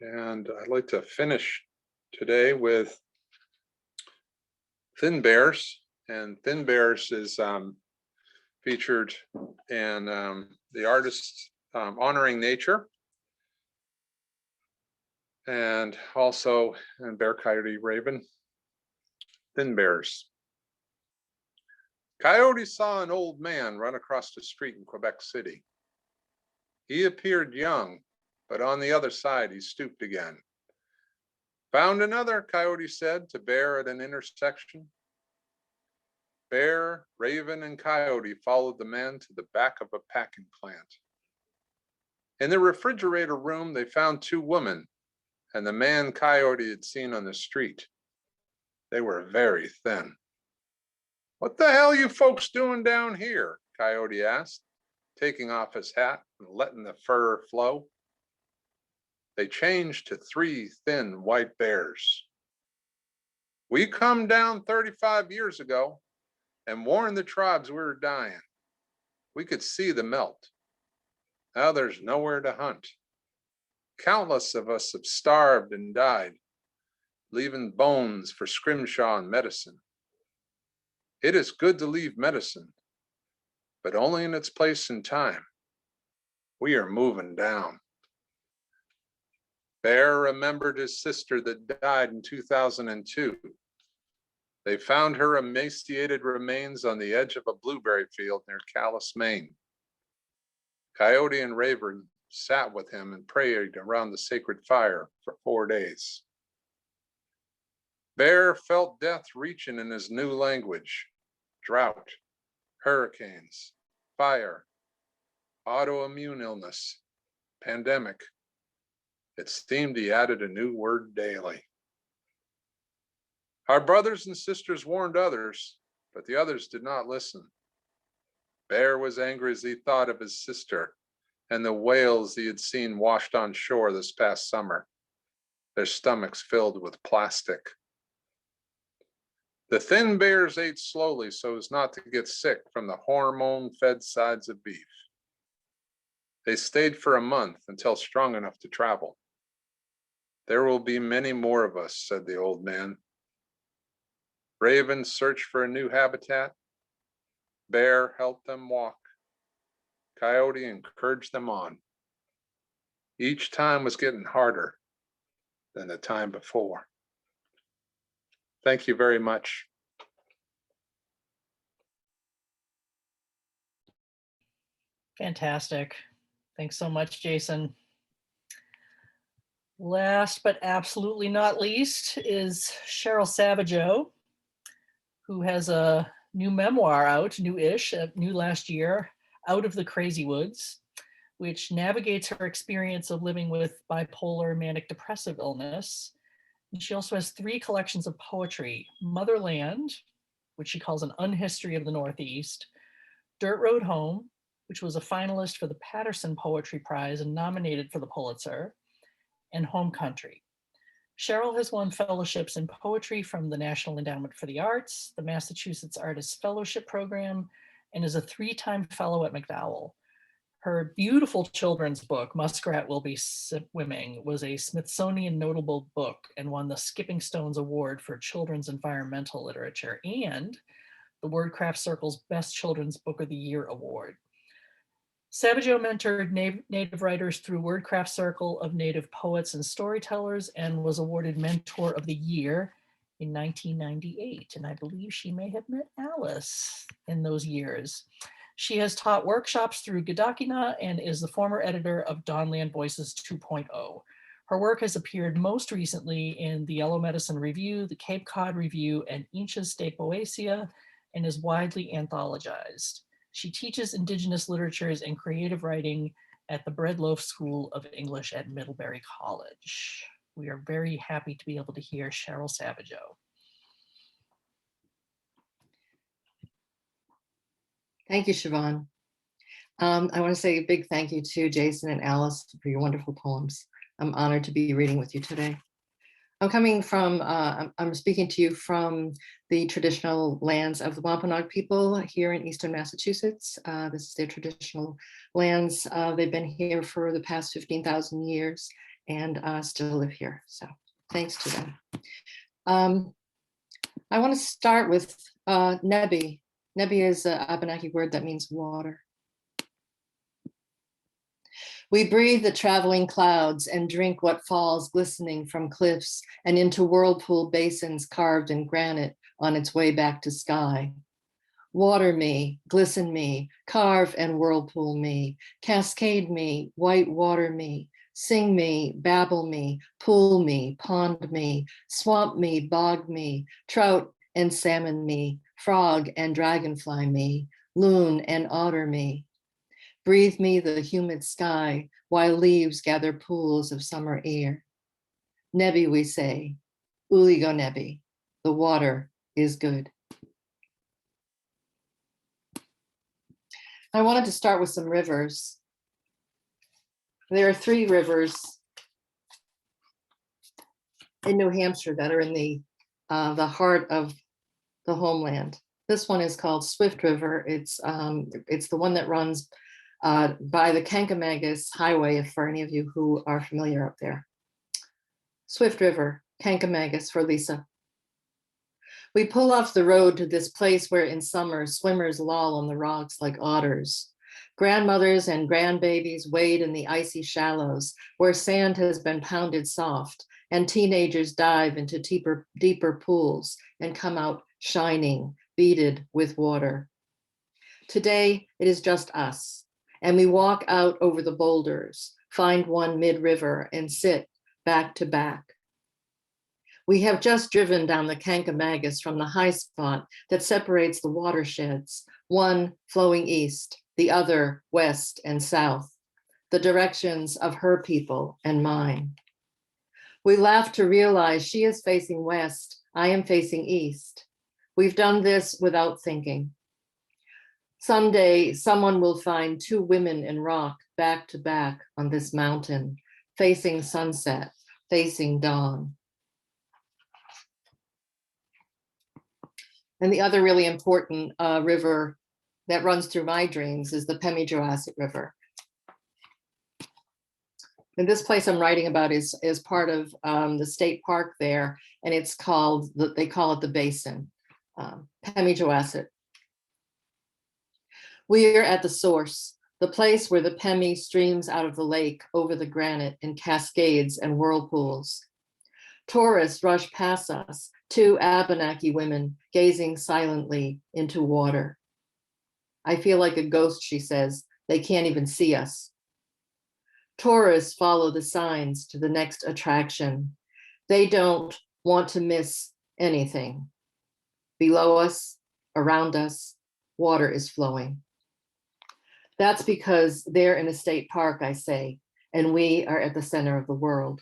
[SPEAKER 2] And I'd like to finish today with Thin Bears. And Thin Bears is featured in the artist Honoring Nature, and also in Bear, Coyote, Raven. Thin Bears. Coyote saw an old man run across the street in Quebec City. He appeared young, but on the other side, he stooped again. Found another, Coyote said to Bear at an intersection. Bear, Raven, and Coyote followed the men to the back of a packing plant. In the refrigerator room, they found two women and the man Coyote had seen on the street. They were very thin. "What the hell you folks doing down here?" Coyote asked, taking off his hat and letting the fur flow. They changed to three thin white bears. "We come down 35 years ago and warned the tribes we were dying. We could see the melt. Now there's nowhere to hunt. Countless of us have starved and died, leaving bones for scrimshaw and medicine. It is good to leave medicine, but only in its place and time. We are moving down." Bear remembered his sister that died in 2002. They found her emaciated remains on the edge of a blueberry field near Calais, Maine. Coyote and Raven sat with him and prayed around the sacred fire for 4 days. Bear felt death reaching in his new language: drought, hurricanes, fire, autoimmune illness, pandemic. It seemed he added a new word daily. Our brothers and sisters warned others, but the others did not listen. Bear was angry as he thought of his sister and the whales he had seen washed on shore this past summer, their stomachs filled with plastic. The thin bears ate slowly so as not to get sick from the hormone-fed sides of beef. They stayed for a month until strong enough to travel. "There will be many more of us," said the old man. Raven searched for a new habitat. Bear helped them walk. Coyote encouraged them on. Each time was getting harder than the time before. Thank you very much.
[SPEAKER 1] Fantastic. Thanks so much, Jason. Last but absolutely not least is Cheryl Savageau, who has a new memoir out, new-ish, new last year, Out of the Crazy Woods, which navigates her experience of living with bipolar manic depressive illness. And she also has 3 collections of poetry: Motherland, which she calls an unhistory of the Northeast, Dirt Road Home, which was a finalist for the Patterson Poetry Prize and nominated for the Pulitzer, and Home Country. Cheryl has won fellowships in poetry from the National Endowment for the Arts, the Massachusetts Artists Fellowship Program, and is a 3-time fellow at MacDowell. Her beautiful children's book, Muskrat Will Be Swimming, was a Smithsonian Notable Book and won the Skipping Stones Award for Children's Environmental Literature and the WordCraft Circle's Best Children's Book of the Year Award. Savageau mentored Native writers through WordCraft Circle of Native Poets and Storytellers and was awarded Mentor of the Year in 1998. And I believe she may have met Alice in those years. She has taught workshops through Gadakina and is the former editor of Dawnland Voices 2.0. Her work has appeared most recently in the Yellow Medicine Review, the Cape Cod Review, and Inches de Poesia, and is widely anthologized. She teaches Indigenous literatures and creative writing at the Breadloaf School of English at Middlebury College. We are very happy to be able to hear Cheryl Savageau.
[SPEAKER 4] Thank you, Siobhan. I want to say a big thank you to Jason and Alice for your wonderful poems. I'm honored to be reading with you today. I'm speaking to you from the traditional lands of the Wabanaki people here in Eastern Massachusetts. This is their traditional lands. They've been here for the past 15,000 years and still live here. So thanks to them. I want to start with Nebi. Nebi is an Abenaki word that means water. We breathe the traveling clouds and drink what falls glistening from cliffs and into whirlpool basins carved in granite on its way back to sky. Water me, glisten me, carve and whirlpool me, cascade me, white water me, sing me, babble me, pool me, pond me, swamp me, bog me, trout and salmon me, frog and dragonfly me, loon and otter me. Breathe me the humid sky while leaves gather pools of summer air. Nebi, we say, uligo nebi, the water is good. I wanted to start with some rivers. There are 3 rivers in New Hampshire that are in the heart of the homeland. This one is called Swift River. It's the one that runs by the Kankamagus Highway, for any of you who are familiar up there. Swift River, Kankamagus for Lisa. We pull off the road to this place where in summer swimmers loll on the rocks like otters. Grandmothers and grandbabies wade in the icy shallows where sand has been pounded soft, and teenagers dive into deeper pools and come out shining, beaded with water. Today, it is just us, and we walk out over the boulders, find one mid-river, and sit back to back. We have just driven down the Kankamagus from the high spot that separates the watersheds, one flowing east, the other west and south, the directions of her people and mine. We laugh to realize she is facing west, I am facing east. We've done this without thinking. Someday, someone will find 2 women in rock back to back on this mountain, facing sunset, facing dawn. And the other really important river that runs through my dreams is the Pemigewasset River. And this place I'm writing about is part of the state park there, and it's called, they call it the Basin, Pemigewasset. We are at the source, the place where the Pemi streams out of the lake over the granite in cascades and whirlpools. Tourists rush past us, 2 Abenaki women gazing silently into water. I feel like a ghost, she says. They can't even see us. Tourists follow the signs to the next attraction. They don't want to miss anything. Below us, around us, water is flowing. That's because they're in a state park, I say, and we are at the center of the world.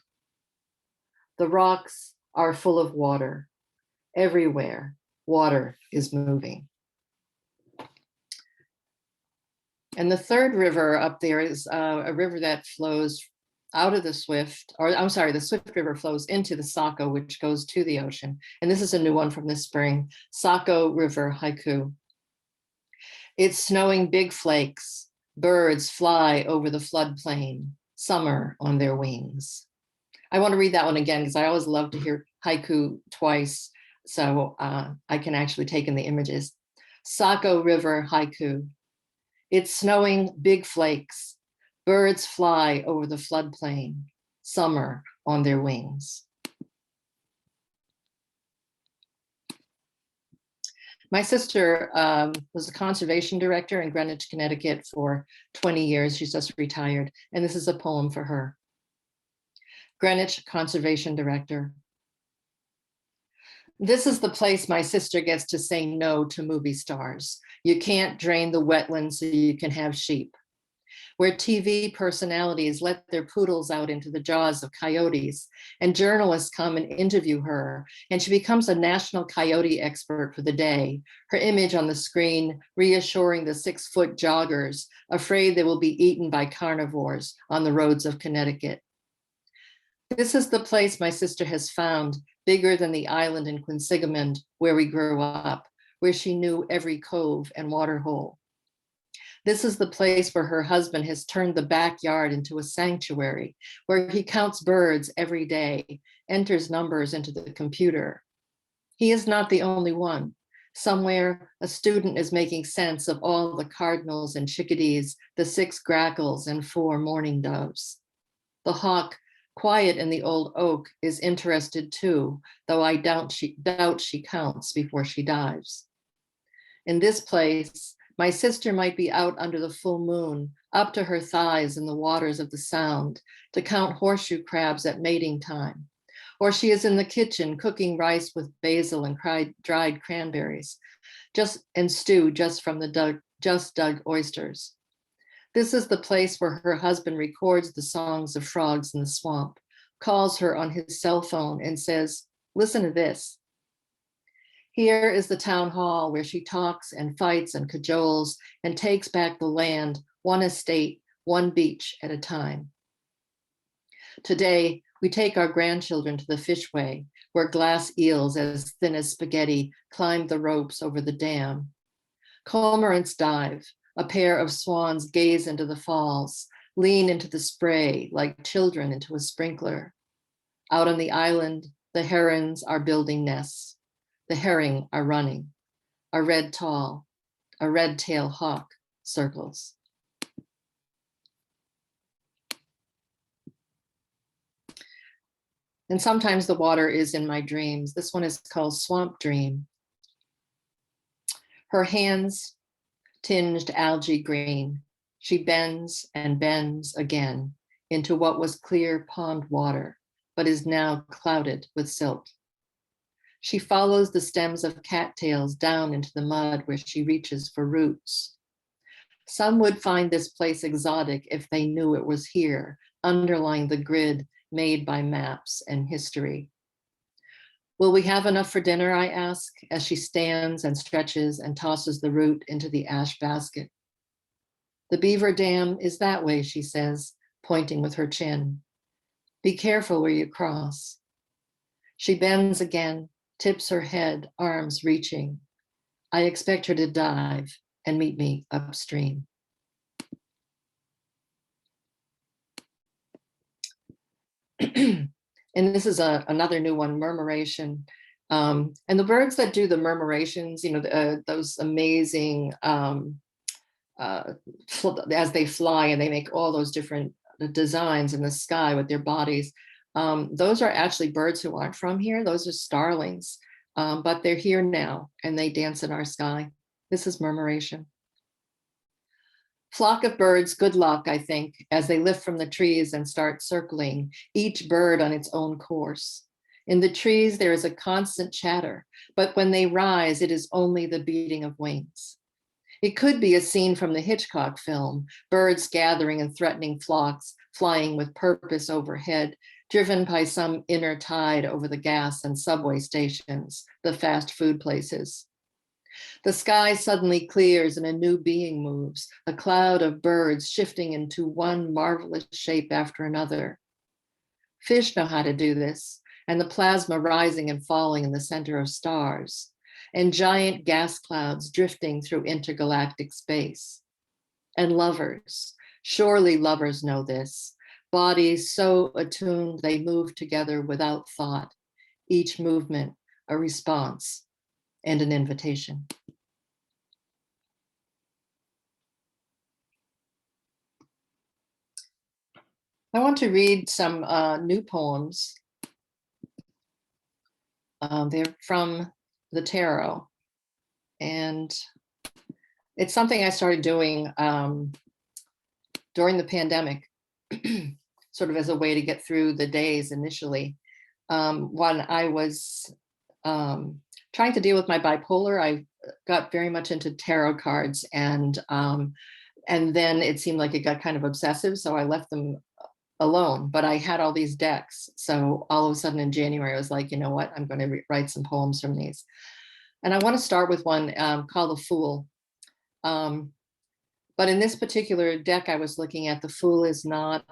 [SPEAKER 4] The rocks are full of water. Everywhere, water is moving. And the 3rd river up there is a river that flows out of the Swift, or I'm sorry, the Swift River flows into the Saco, which goes to the ocean. And this is a new one from this spring, Saco River Haiku. It's snowing big flakes. Birds fly over the floodplain, summer on their wings. I want to read that one again because I always love to hear haiku twice, so I can actually take in the images. Saco River Haiku. It's snowing big flakes. Birds fly over the floodplain, summer on their wings. My sister was a conservation director in Greenwich, Connecticut for 20 years. She's just retired, and this is a poem for her. Greenwich Conservation Director. This is the place my sister gets to say no to movie stars. You can't drain the wetlands so you can have sheep. Where TV personalities let their poodles out into the jaws of coyotes, and journalists come and interview her, and she becomes a national coyote expert for the day, her image on the screen reassuring the 6-foot joggers, afraid they will be eaten by carnivores on the roads of Connecticut. This is the place my sister has found, bigger than the island in Quinsigamond where we grew up, where she knew every cove and waterhole. This is the place where her husband has turned the backyard into a sanctuary, where he counts birds every day, enters numbers into the computer. He is not the only one. Somewhere, a student is making sense of all the cardinals and chickadees, the 6 grackles and 4 mourning doves. The hawk, quiet in the old oak, is interested too, though I doubt she counts before she dives. In this place, my sister might be out under the full moon, up to her thighs in the waters of the Sound, to count horseshoe crabs at mating time. Or she is in the kitchen cooking rice with basil and dried cranberries, and stew just from the just dug oysters. This is the place where her husband records the songs of frogs in the swamp, calls her on his cell phone and says, "Listen to this." Here is the town hall where she talks and fights and cajoles and takes back the land, one estate, one beach at a time. Today, we take our grandchildren to the fishway, where glass eels as thin as spaghetti climb the ropes over the dam. Cormorants dive, a pair of swans gaze into the falls, lean into the spray like children into a sprinkler. Out on the island, the herons are building nests. The herring are running. A red-tail hawk circles. And sometimes the water is in my dreams. This one is called Swamp Dream. Her hands tinged algae green. She bends and bends again into what was clear pond water, but is now clouded with silt. She follows the stems of cattails down into the mud where she reaches for roots. Some would find this place exotic if they knew it was here, underlying the grid made by maps and history. Will we have enough for dinner, I ask, as she stands and stretches and tosses the root into the ash basket. The beaver dam is that way, she says, pointing with her chin. Be careful where you cross. She bends again, tips her head, arms reaching. I expect her to dive and meet me upstream. And this is another new one, Murmuration. And the birds that do the murmurations, those amazing, as they fly and they make all those different designs in the sky with their bodies, those are actually birds who aren't from here. Those are starlings, but they're here now and they dance in our sky. This is Murmuration. Flock of birds, good luck, I think, as they lift from the trees and start circling, each bird on its own course. In the trees, there is a constant chatter, but when they rise, it is only the beating of wings. It could be a scene from the Hitchcock film, birds gathering in threatening flocks, flying with purpose overhead, driven by some inner tide over the gas and subway stations, the fast food places. The sky suddenly clears and a new being moves, a cloud of birds shifting into one marvelous shape after another. Fish know how to do this, and the plasma rising and falling in the center of stars, and giant gas clouds drifting through intergalactic space. And lovers, surely lovers know this, bodies so attuned they move together without thought, each movement a response and an invitation. I want to read some new poems. They're from the tarot. And it's something I started doing during the pandemic, sort of as a way to get through the days initially. When I was trying to deal with my bipolar, I got very much into tarot cards, and then it seemed like it got kind of obsessive, so I left them alone. But I had all these decks, so all of a sudden in January I was like, you know what, I'm going to write some poems from these. And I want to start with one called The Fool. But in this particular deck I was looking at, the Fool is not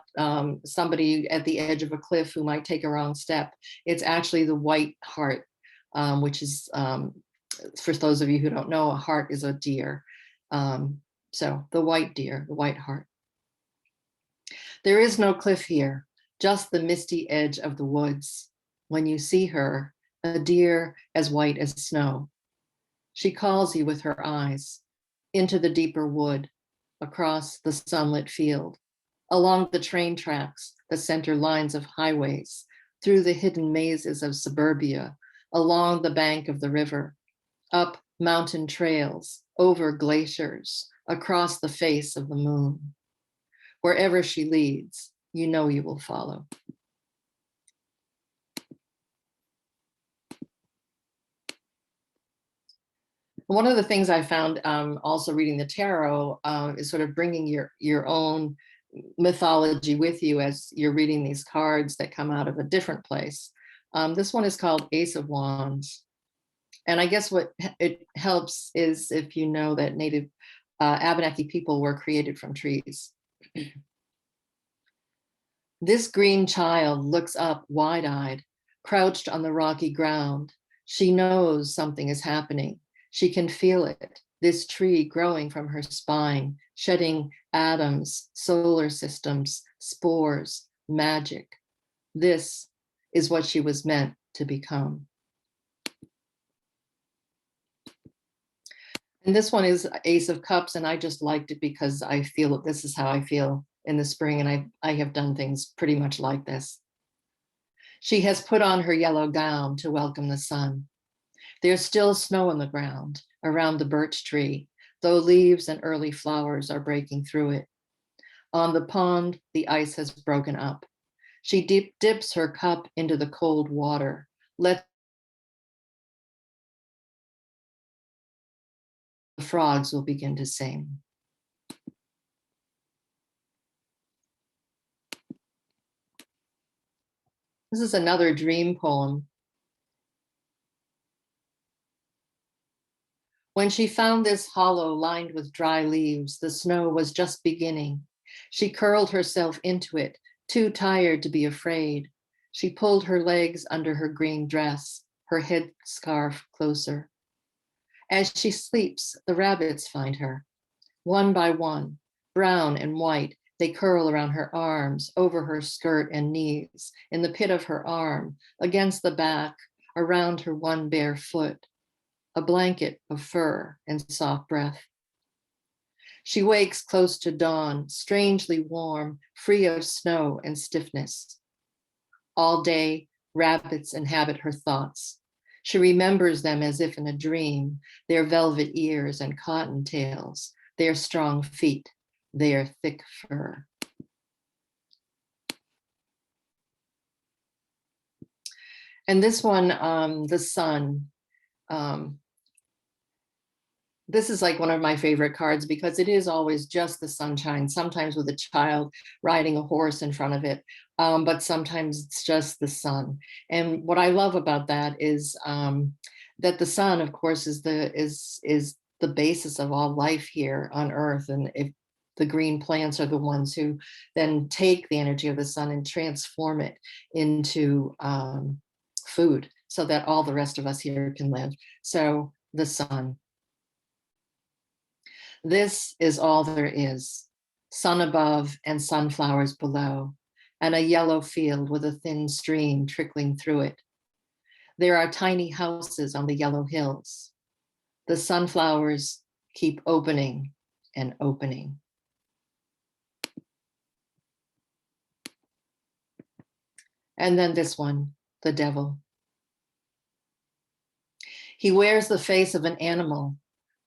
[SPEAKER 4] somebody at the edge of a cliff who might take a wrong step. It's actually the white heart, which is, for those of you who don't know, a heart is a deer. So the white deer, the white heart. There is no cliff here, just the misty edge of the woods. When you see her, a deer as white as snow. She calls you with her eyes, into the deeper wood, across the sunlit field, along the train tracks, the center lines of highways, through the hidden mazes of suburbia, along the bank of the river, up mountain trails, over glaciers, across the face of the moon. Wherever she leads, you know you will follow. One of the things I found also reading the tarot is sort of bringing your own mythology with you as you're reading these cards that come out of a different place. This one is called Ace of Wands. And I guess what it helps is if you know that native Abenaki people were created from trees. This green child looks up wide-eyed, crouched on the rocky ground. She knows something is happening. She can feel it, this tree growing from her spine, shedding atoms, solar systems, spores, magic. This is what she was meant to become. And this one is Ace of Cups, and I just liked it because I feel that this is how I feel in the spring, and I have done things pretty much like this. She has put on her yellow gown to welcome the sun. There's still snow on the ground around the birch tree, though leaves and early flowers are breaking through it. On the pond, the ice has broken up. She dips her cup into the cold water, lets the frogs will begin to sing. This is another dream poem. When she found this hollow lined with dry leaves, the snow was just beginning. She curled herself into it, too tired to be afraid. She pulled her legs under her green dress, her head scarf closer. As she sleeps, the rabbits find her. One by one, brown and white, they curl around her arms, over her skirt and knees, in the pit of her arm, against the back, around her one bare foot, a blanket of fur and soft breath. She wakes close to dawn, strangely warm, free of snow and stiffness. All day, rabbits inhabit her thoughts. She remembers them as if in a dream, their velvet ears and cotton tails, their strong feet, their thick fur. And this one, the sun. This is like one of my favorite cards because it is always just the sunshine, sometimes with a child riding a horse in front of it, but sometimes it's just the sun. And what I love about that is that the sun, of course, is the basis of all life here on Earth. And if the green plants are the ones who then take the energy of the sun and transform it into food so that all the rest of us here can live. So the sun. This is all there is, sun above and sunflowers below, and a yellow field with a thin stream trickling through it. There are tiny houses on the yellow hills. The sunflowers keep opening and opening. And then this one, the devil. He wears the face of an animal,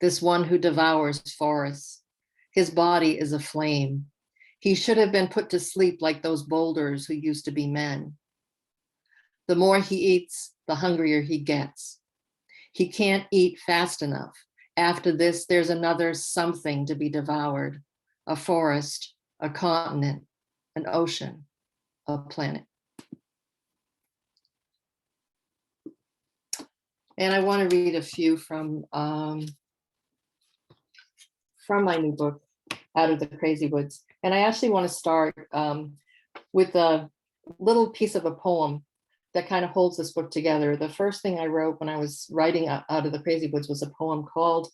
[SPEAKER 4] this one who devours forests. His body is aflame. He should have been put to sleep like those boulders who used to be men. The more he eats, the hungrier he gets. He can't eat fast enough. After this, there's another something to be devoured, a forest, a continent, an ocean, a planet. And I want to read a few from my new book, Out of the Crazy Woods. And I actually want to start with a little piece of a poem that kind of holds this book together. The first thing I wrote when I was writing Out of the Crazy Woods was a poem called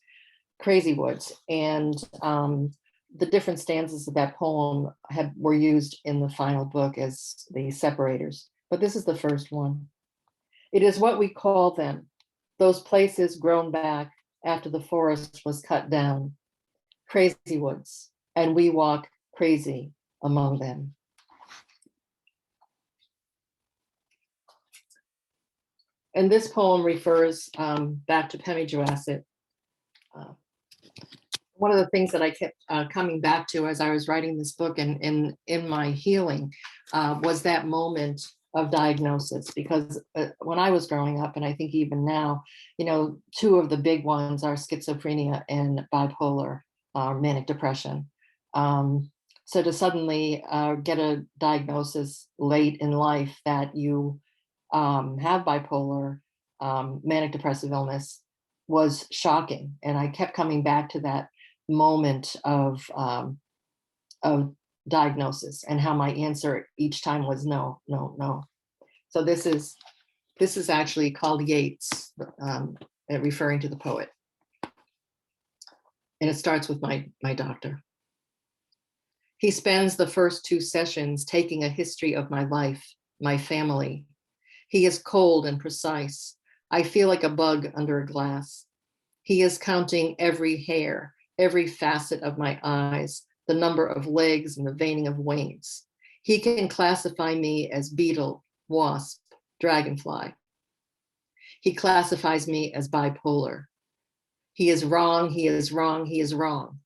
[SPEAKER 4] Crazy Woods. And the different stanzas of that poem were used in the final book as the separators. But this is the first one. It is what we call them, those places grown back after the forest was cut down, crazy woods, and we walk crazy among them. And this poem refers back to Pemigewasset. One of the things that I kept coming back to as I was writing this book and in my healing was that moment of diagnosis, because when I was growing up, and I think even now, two of the big ones are schizophrenia and bipolar, manic depression. So to suddenly get a diagnosis late in life that you have bipolar, manic depressive illness was shocking. And I kept coming back to that moment of diagnosis, and how my answer each time was no, no, no. So this is actually called Yeats, referring to the poet. And it starts with my doctor. He spends the first 2 sessions taking a history of my life, my family. He is cold and precise. I feel like a bug under a glass. He is counting every hair, every facet of my eyes, the number of legs and the veining of wings. He can classify me as beetle, wasp, dragonfly. He classifies me as bipolar. He is wrong, he is wrong, he is wrong.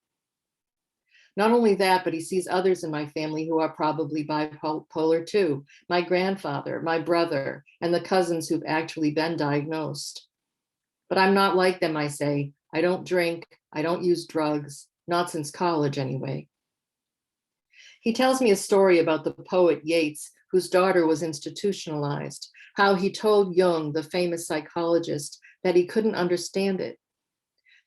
[SPEAKER 4] Not only that, but he sees others in my family who are probably bipolar too. My grandfather, my brother, and the cousins who've actually been diagnosed. But I'm not like them, I say. I don't drink, I don't use drugs, not since college anyway. He tells me a story about the poet Yeats, whose daughter was institutionalized, how he told Jung, the famous psychologist, that he couldn't understand it.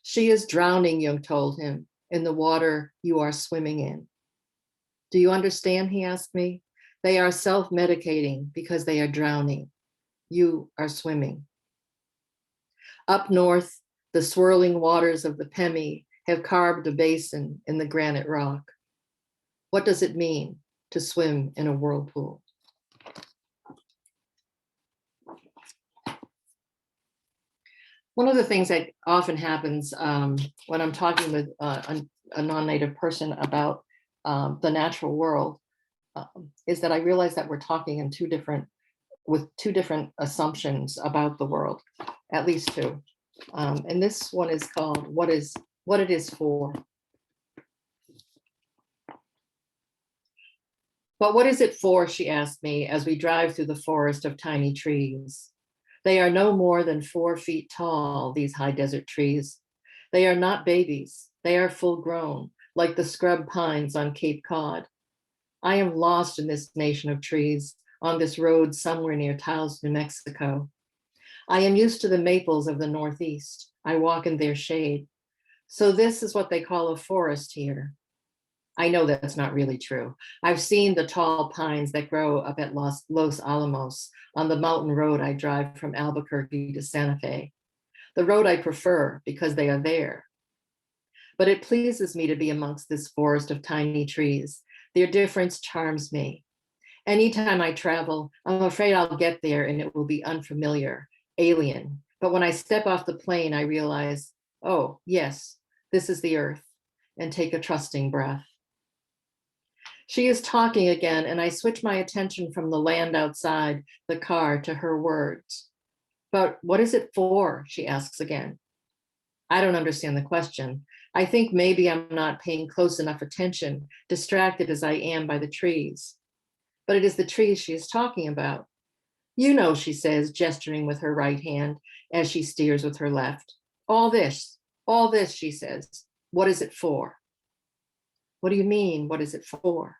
[SPEAKER 4] She is drowning, Jung told him, in the water you are swimming in. Do you understand, he asked me? They are self-medicating because they are drowning. You are swimming. Up north, the swirling waters of the Pemi have carved a basin in the granite rock. What does it mean to swim in a whirlpool? One of the things that often happens when I'm talking with a non-native person about the natural world is that I realize that we're talking in with two different assumptions about the world, at least 2. And this one is called What It Is For. But what is it for, she asked me, as we drive through the forest of tiny trees. They are no more than 4 feet tall, these high desert trees. They are not babies. They are full grown, like the scrub pines on Cape Cod. I am lost in this nation of trees, on this road somewhere near Taos, New Mexico. I am used to the maples of the Northeast. I walk in their shade. So this is what they call a forest here. I know that's not really true. I've seen the tall pines that grow up at Los Alamos on the mountain road I drive from Albuquerque to Santa Fe. The road I prefer because they are there. But it pleases me to be amongst this forest of tiny trees. Their difference charms me. Anytime I travel, I'm afraid I'll get there and it will be unfamiliar, alien. But when I step off the plane, I realize, oh, yes, this is the earth, and take a trusting breath. She is talking again, and I switch my attention from the land outside the car to her words. But what is it for? She asks again. I don't understand the question. I think maybe I'm not paying close enough attention, distracted as I am by the trees. But it is the trees she is talking about. You know, she says, gesturing with her right hand as she steers with her left. All this, she says. What is it for? What do you mean, what is it for?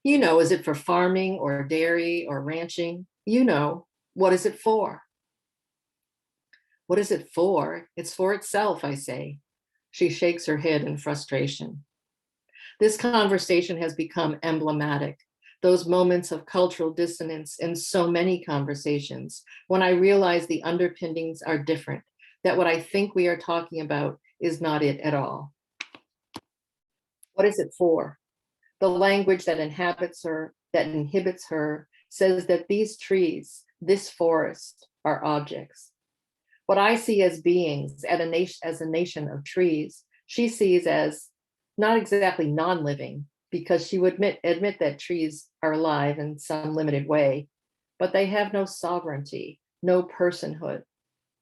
[SPEAKER 4] You know, is it for farming or dairy or ranching? You know, what is it for? What is it for? It's for itself, I say. She shakes her head in frustration. This conversation has become emblematic. Those moments of cultural dissonance in so many conversations, when I realize the underpinnings are different, that what I think we are talking about is not it at all. What is it for? The language that inhibits her, says that these trees, this forest, are objects. What I see as beings, as a nation of trees, she sees as not exactly non-living, because she would admit that trees are alive in some limited way, but they have no sovereignty, no personhood.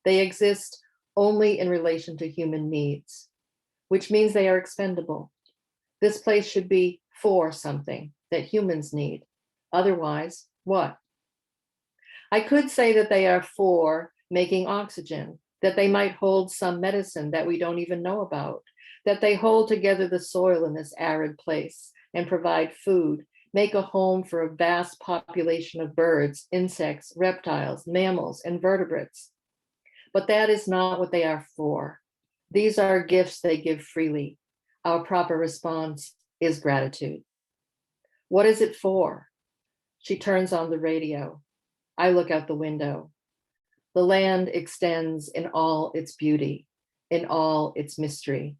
[SPEAKER 4] They exist only in relation to human needs, which means they are expendable. This place should be for something that humans need. Otherwise, what? I could say that they are for making oxygen, that they might hold some medicine that we don't even know about, that they hold together the soil in this arid place and provide food, make a home for a vast population of birds, insects, reptiles, mammals, and vertebrates. But that is not what they are for. These are gifts they give freely. Our proper response is gratitude. What is it for? She turns on the radio. I look out the window. The land extends in all its beauty, in all its mystery.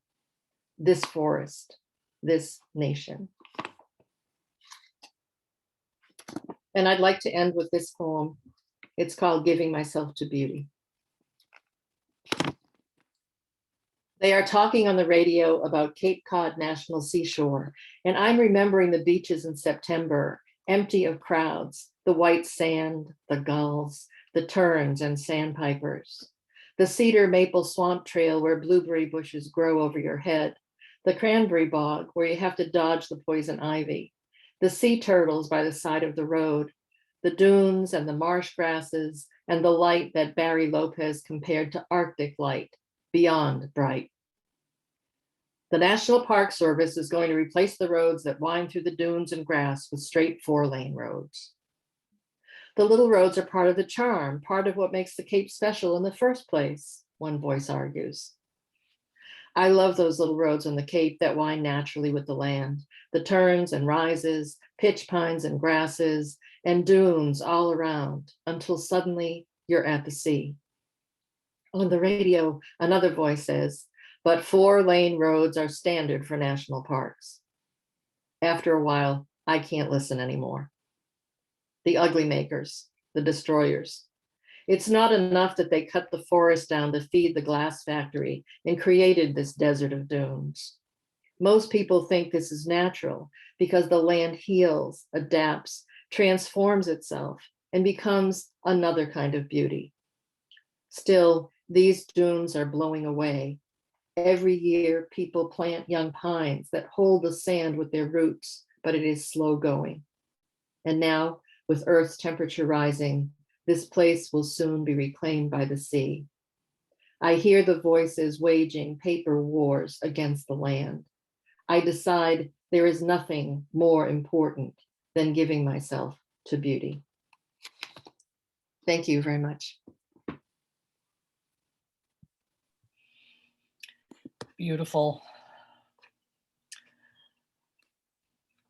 [SPEAKER 4] This forest, this nation. And I'd like to end with this poem. It's called Giving Myself to Beauty. They are talking on the radio about Cape Cod National Seashore, and I'm remembering the beaches in September, empty of crowds, the white sand, the gulls, the terns and sandpipers, the cedar maple swamp trail where blueberry bushes grow over your head, the cranberry bog where you have to dodge the poison ivy, the sea turtles by the side of the road, the dunes and the marsh grasses, and the light that Barry Lopez compared to Arctic light, beyond bright. The National Park Service is going to replace the roads that wind through the dunes and grass with straight 4-lane roads. The little roads are part of the charm, part of what makes the Cape special in the first place, one voice argues. I love those little roads on the Cape that wind naturally with the land, the turns and rises, pitch pines and grasses, and dunes all around, until suddenly you're at the sea. On the radio, another voice says, but 4-lane roads are standard for national parks. After a while, I can't listen anymore. The ugly makers, the destroyers. It's not enough that they cut the forest down to feed the glass factory and created this desert of dunes. Most people think this is natural because the land heals, adapts, transforms itself, and becomes another kind of beauty. Still, these dunes are blowing away. Every year, people plant young pines that hold the sand with their roots, but it is slow going. And now, with Earth's temperature rising, this place will soon be reclaimed by the sea. I hear the voices waging paper wars against the land. I decide there is nothing more important than giving myself to beauty. Thank you very much.
[SPEAKER 1] Beautiful.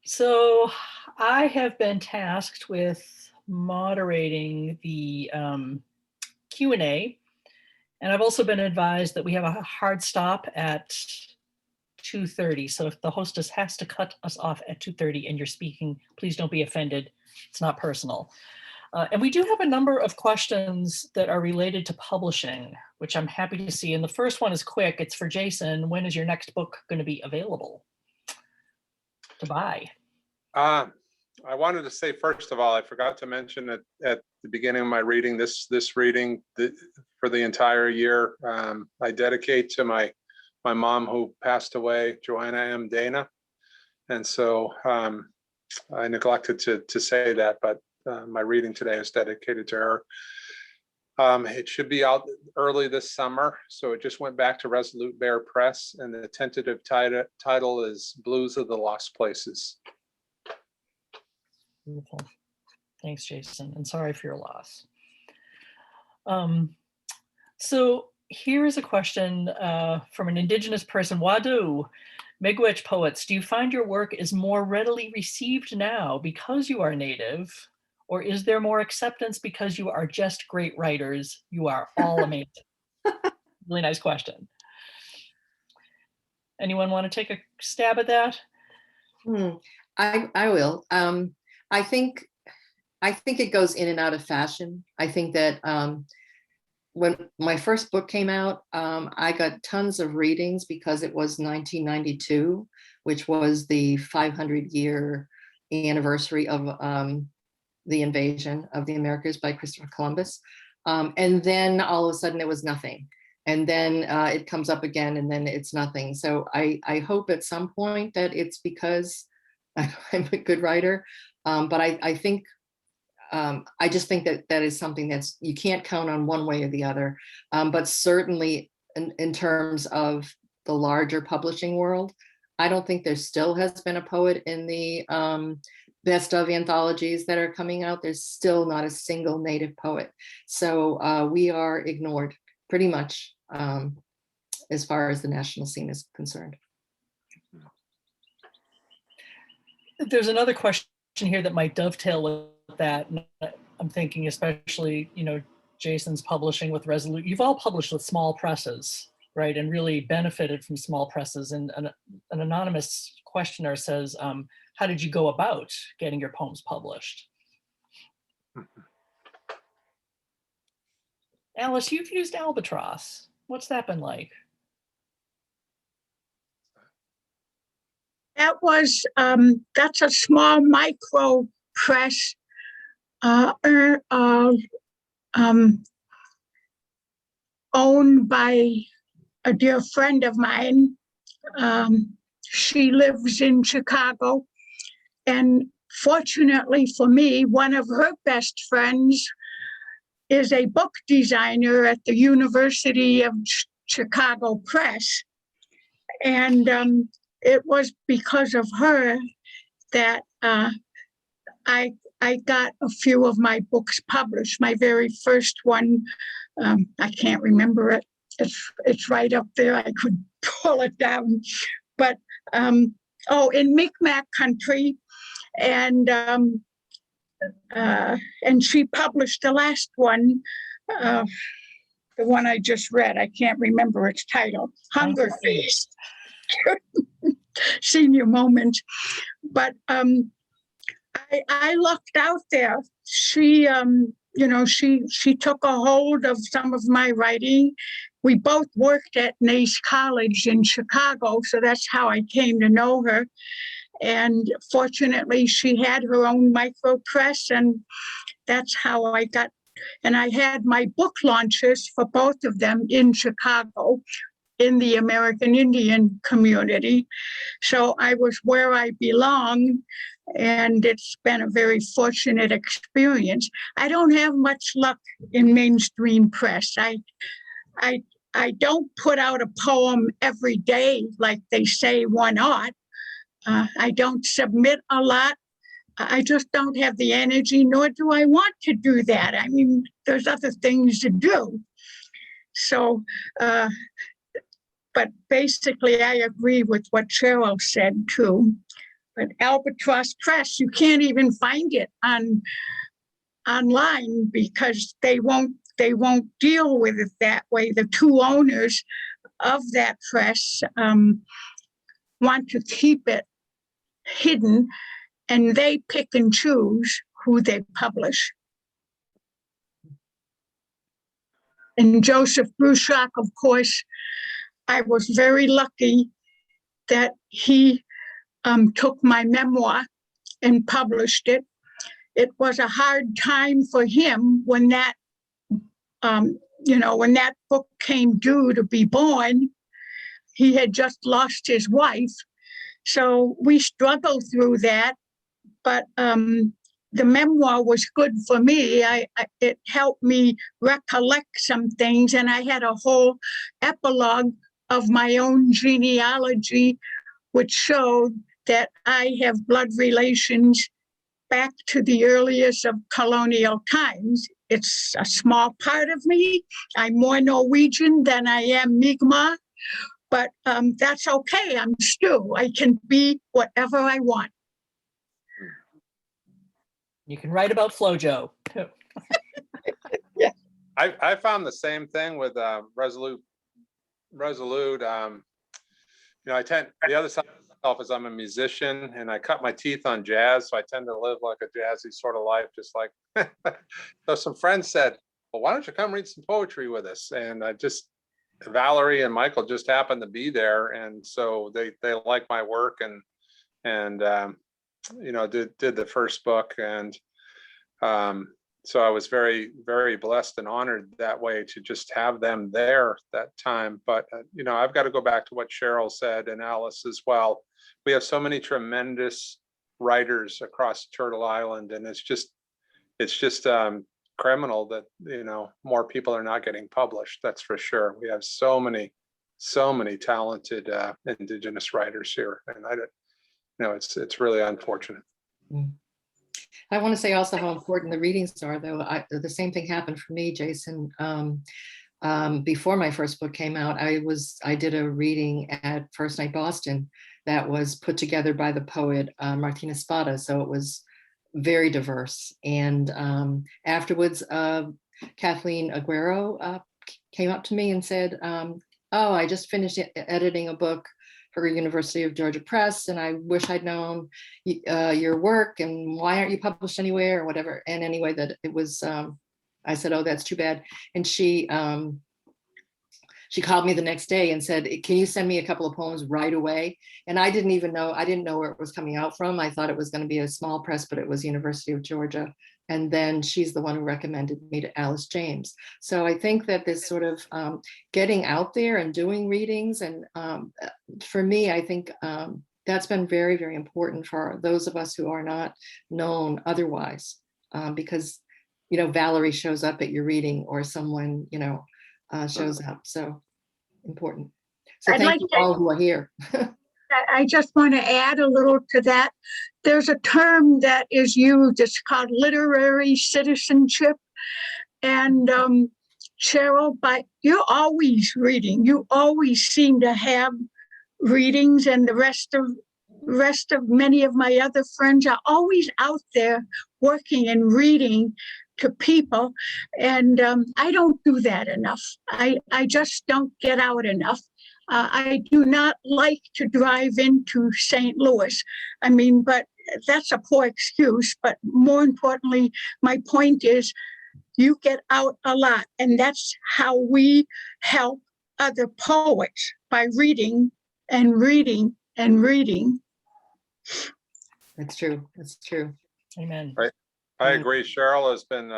[SPEAKER 1] So I have been tasked with moderating the Q&A, and I've also been advised that we have a hard stop at 2:30. So if the hostess has to cut us off at 2:30 and you're speaking, please don't be offended. It's not personal. And we do have a number of questions that are related to publishing, which I'm happy to see. And the first one is quick. It's for Jason. When is your next book going to be available to buy?
[SPEAKER 2] I wanted to say, first of all, I forgot to mention at the beginning of my reading, this reading for the entire year, I dedicate to my mom who passed away, Joanna M. Dana. And so I neglected to say that, but my reading today is dedicated to her. It should be out early this summer. So it just went back to Resolute Bear Press, and the tentative title is Blues of the Lost Places.
[SPEAKER 1] Beautiful. Thanks, Jason, and sorry for your loss. So here is a question from an Indigenous person, Wadu. Miigwech poets, do you find your work is more readily received now because you are Native, or is there more acceptance because you are just great writers? You are all amazing. Really nice question. Anyone want to take a stab at that?
[SPEAKER 4] I will. I think it goes in and out of fashion. I think that when my first book came out, I got tons of readings because it was 1992, which was the 500-year anniversary of the invasion of the Americas by Christopher Columbus. And then all of a sudden it was nothing. And then it comes up again and then it's nothing. So I hope at some point that it's because I'm a good writer. But I think I just think that that is something that's, you can't count on one way or the other. But certainly in terms of the larger publishing world, I don't think there still has been a poet in the best of anthologies that are coming out. There's still not a single Native poet. So we are ignored pretty much as far as the national scene is concerned.
[SPEAKER 1] There's another question here that might dovetail with that. And I'm thinking especially, Jason's publishing with Resolute. You've all published with small presses, right? And really benefited from small presses. And an anonymous questioner says, how did you go about getting your poems published? Alice, you've used Albatross. What's that been like?
[SPEAKER 3] That was, that's a small micro press owned by a dear friend of mine. She lives in Chicago, and fortunately for me, one of her best friends is a book designer at the University of Chicago Press. And it was because of her that I got a few of my books published. My very first one, I can't remember it. It's right up there. I could pull it down. But in Mi'kmaq country, and she published the last one, the one I just read. I can't remember its title. Hunger Feast. Senior moment. But I lucked out there. She she took a hold of some of my writing. We both worked at Nace College in Chicago, so that's how I came to know her. And fortunately, she had her own micro press, and that's how I got. And I had my book launches for both of them in Chicago, in the American Indian community. So I was where I belong, and it's been a very fortunate experience. I don't have much luck in mainstream press. I don't put out a poem every day like they say one ought. I don't submit a lot. I just don't have the energy, nor do I want to do that. I mean, there's other things to do. So, but basically, I agree with what Cheryl said too. But Albatross Press, you can't even find it online because they won't deal with it that way. The two owners of that press want to keep it hidden, and they pick and choose who they publish. And Joseph Bruchac, of course, I was very lucky that he took my memoir and published it. It was a hard time for him when that, when that book came due to be born. He had just lost his wife. So we struggled through that, but the memoir was good for me. It helped me recollect some things, and I had a whole epilogue of my own genealogy, which showed that I have blood relations back to the earliest of colonial times. It's a small part of me. I'm more Norwegian than I am Mi'kmaq, but that's okay. I'm Stu. I can be whatever I want.
[SPEAKER 1] You can write about FloJo.
[SPEAKER 3] Yeah.
[SPEAKER 2] I found the same thing with Resolute. I tend, the other side of myself is I'm a musician and I cut my teeth on jazz, so I tend to live like a jazzy sort of life, just like. So some friends said, well, why don't you come read some poetry with us? And I just, Valerie and Michael just happened to be there, and so they like my work, and did the first book, and so I was very, very blessed and honored that way to just have them there that time. But I've got to go back to what Cheryl said, and Alice as well. We have so many tremendous writers across Turtle Island, and it's just it's just criminal that, you know, more people are not getting published. That's for sure. We have so many talented Indigenous writers here, and I don't, you know, it's really unfortunate.
[SPEAKER 4] I want to say also how important the readings are, though. The same thing happened for me, Jason. Before my first book came out, I did a reading at First Night Boston that was put together by the poet Martina Spada. So it was very diverse. And afterwards, Kathleen Aguero came up to me and said, oh, I just finished editing a book for University of Georgia Press, and I wish I'd known your work, and why aren't you published anywhere, or whatever. And anyway, that it was, I said, oh, that's too bad. And she called me the next day and said, can you send me a couple of poems right away? And I didn't know where it was coming out from. I thought it was going to be a small press, but it was University of Georgia. And then she's the one who recommended me to Alice James. So I think that this sort of getting out there and doing readings, and for me, I think that's been very, very important for those of us who are not known otherwise, because, you know, Valerie shows up at your reading, or someone, you know, shows up. So important. So thank you all who are here.
[SPEAKER 3] I just want to add a little to that. There's a term that is used, it's called literary citizenship. And Cheryl, but you're always reading. You always seem to have readings, and the rest of many of my other friends are always out there working and reading to people. And I don't do that enough. I just don't get out enough. I do not like to drive into St. Louis. I mean, but that's a poor excuse. But more importantly, my point is, you get out a lot. And that's how we help other poets, by reading and reading and reading.
[SPEAKER 4] That's true. That's true.
[SPEAKER 1] Amen.
[SPEAKER 2] Right. I agree. Cheryl has been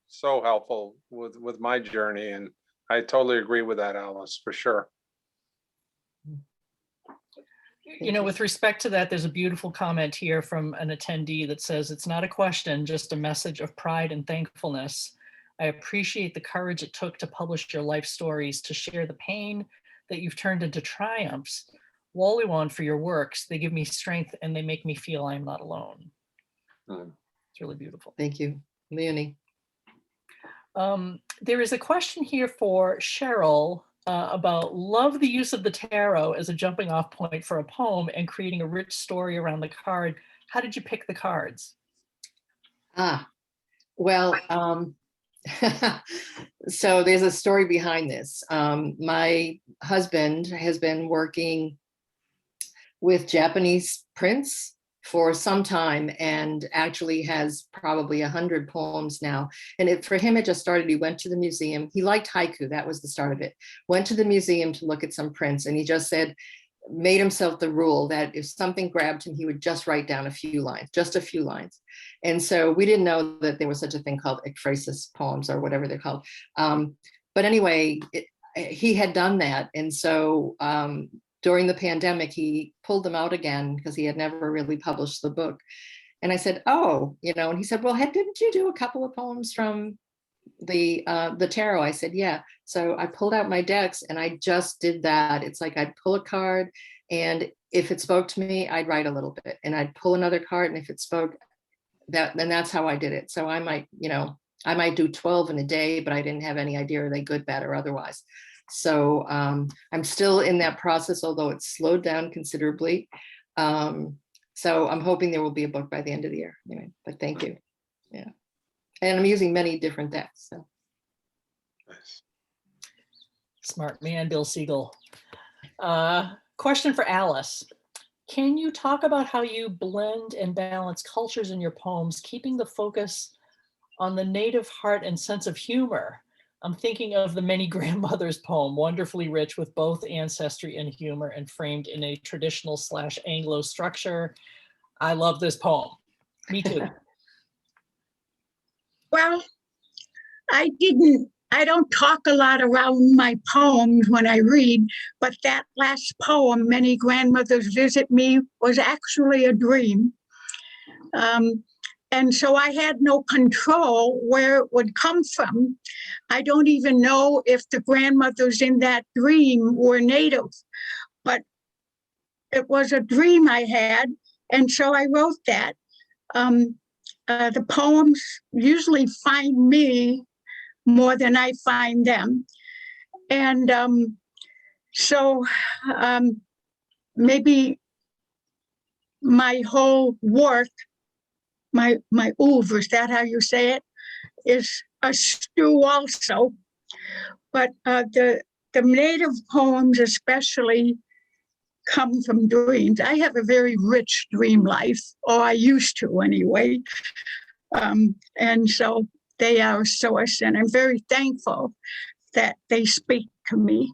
[SPEAKER 2] so helpful with my journey, and I totally agree with that, Alice, for sure.
[SPEAKER 1] You know, with respect to that, there's a beautiful comment here from an attendee that says, it's not a question, just a message of pride and thankfulness. I appreciate the courage it took to publish your life stories, to share the pain that you've turned into triumphs. Wally-won for your works. They give me strength and they make me feel I'm not alone. It's really beautiful.
[SPEAKER 4] Thank you, Leonie.
[SPEAKER 1] There is a question here for Cheryl about love the use of the tarot as a jumping off point for a poem and creating a rich story around the card. How did you pick the cards?
[SPEAKER 4] Well, so there's a story behind this. My husband has been working with Japanese prints for some time, and actually has probably 100 poems now. And for him, it just started. He went to the museum. He liked haiku. That was the start of it. Went to the museum to look at some prints, and he just said, made himself the rule that if something grabbed him, he would just write down a few lines, just a few lines. And so we didn't know that there was such a thing called ekphrasis poems, or whatever they're called. But anyway, he had done that. And so during the pandemic, he pulled them out again because he had never really published the book. And I said, oh, you know, and he said, well, didn't you do a couple of poems from the tarot? I said, yeah. So I pulled out my decks and I just did that. It's like I'd pull a card, and if it spoke to me, I'd write a little bit, and I'd pull another card, and if it spoke, then that's how I did it. So I might do 12 in a day, but I didn't have any idea are they good, bad, or otherwise. So I'm still in that process, although it's slowed down considerably. So I'm hoping there will be a book by the end of the year. Anyway, but thank you. Yeah. And I'm using many different decks. So.
[SPEAKER 2] Nice.
[SPEAKER 1] Smart man, Bill Siegel. Question for Alice. Can you talk about how you blend and balance cultures in your poems, keeping the focus on the native heart and sense of humor? I'm thinking of the Many Grandmothers poem, wonderfully rich with both ancestry and humor and framed in a traditional / Anglo structure. I love this poem. Me too.
[SPEAKER 3] Well, I don't talk a lot around my poems when I read, but that last poem, Many Grandmothers Visit Me, was actually a dream. And so I had no control where it would come from. I don't even know if the grandmothers in that dream were native, but it was a dream I had. And so I wrote that. The poems usually find me more than I find them. And so maybe my whole work, my oeuvre, is that how you say it, is a stew also. But the native poems especially come from dreams. I have a very rich dream life, or I used to anyway. And so they are a source, and I'm very thankful that they speak to me.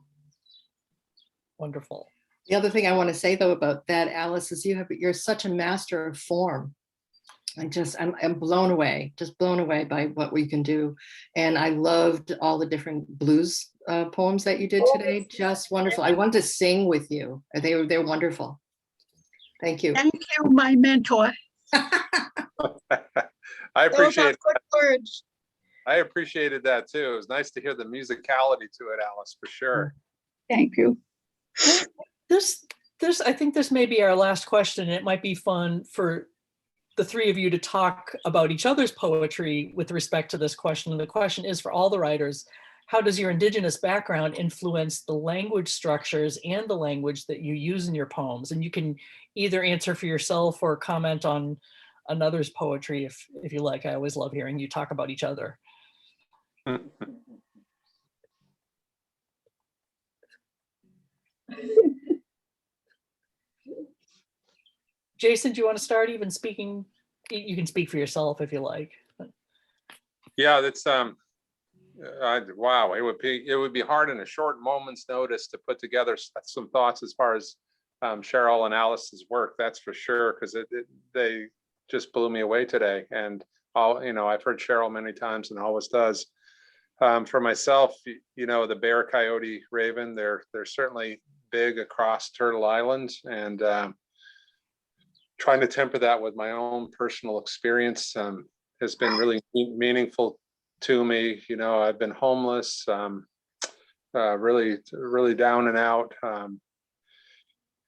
[SPEAKER 1] Wonderful.
[SPEAKER 4] The other thing I want to say though about that, Alice, is you're such a master of form. I'm blown away, just blown away by what we can do. And I loved all the different blues poems that you did today. Just wonderful. I want to sing with you. They're wonderful. Thank you.
[SPEAKER 3] Thank you, my mentor.
[SPEAKER 2] I appreciate
[SPEAKER 3] good words.
[SPEAKER 2] I appreciated that too. It was nice to hear the musicality to it, Alice, for sure.
[SPEAKER 3] Thank you.
[SPEAKER 1] I think this may be our last question. It might be fun for the three of you to talk about each other's poetry with respect to this question. And the question is for all the writers: how does your Indigenous background influence the language structures and the language that you use in your poems? And you can either answer for yourself or comment on another's poetry if you like. I always love hearing you talk about each other. Jason, do you want to start even speaking? You can speak for yourself if you like.
[SPEAKER 2] Yeah, that's wow. It would be hard in a short moment's notice to put together some thoughts as far as Cheryl and Alice's work. That's for sure, because they just blew me away today. And I've heard Cheryl many times and always does. For myself, the bear, coyote, raven, they're certainly big across Turtle Island, and trying to temper that with my own personal experience has been really meaningful to me. I've been homeless, really down and out,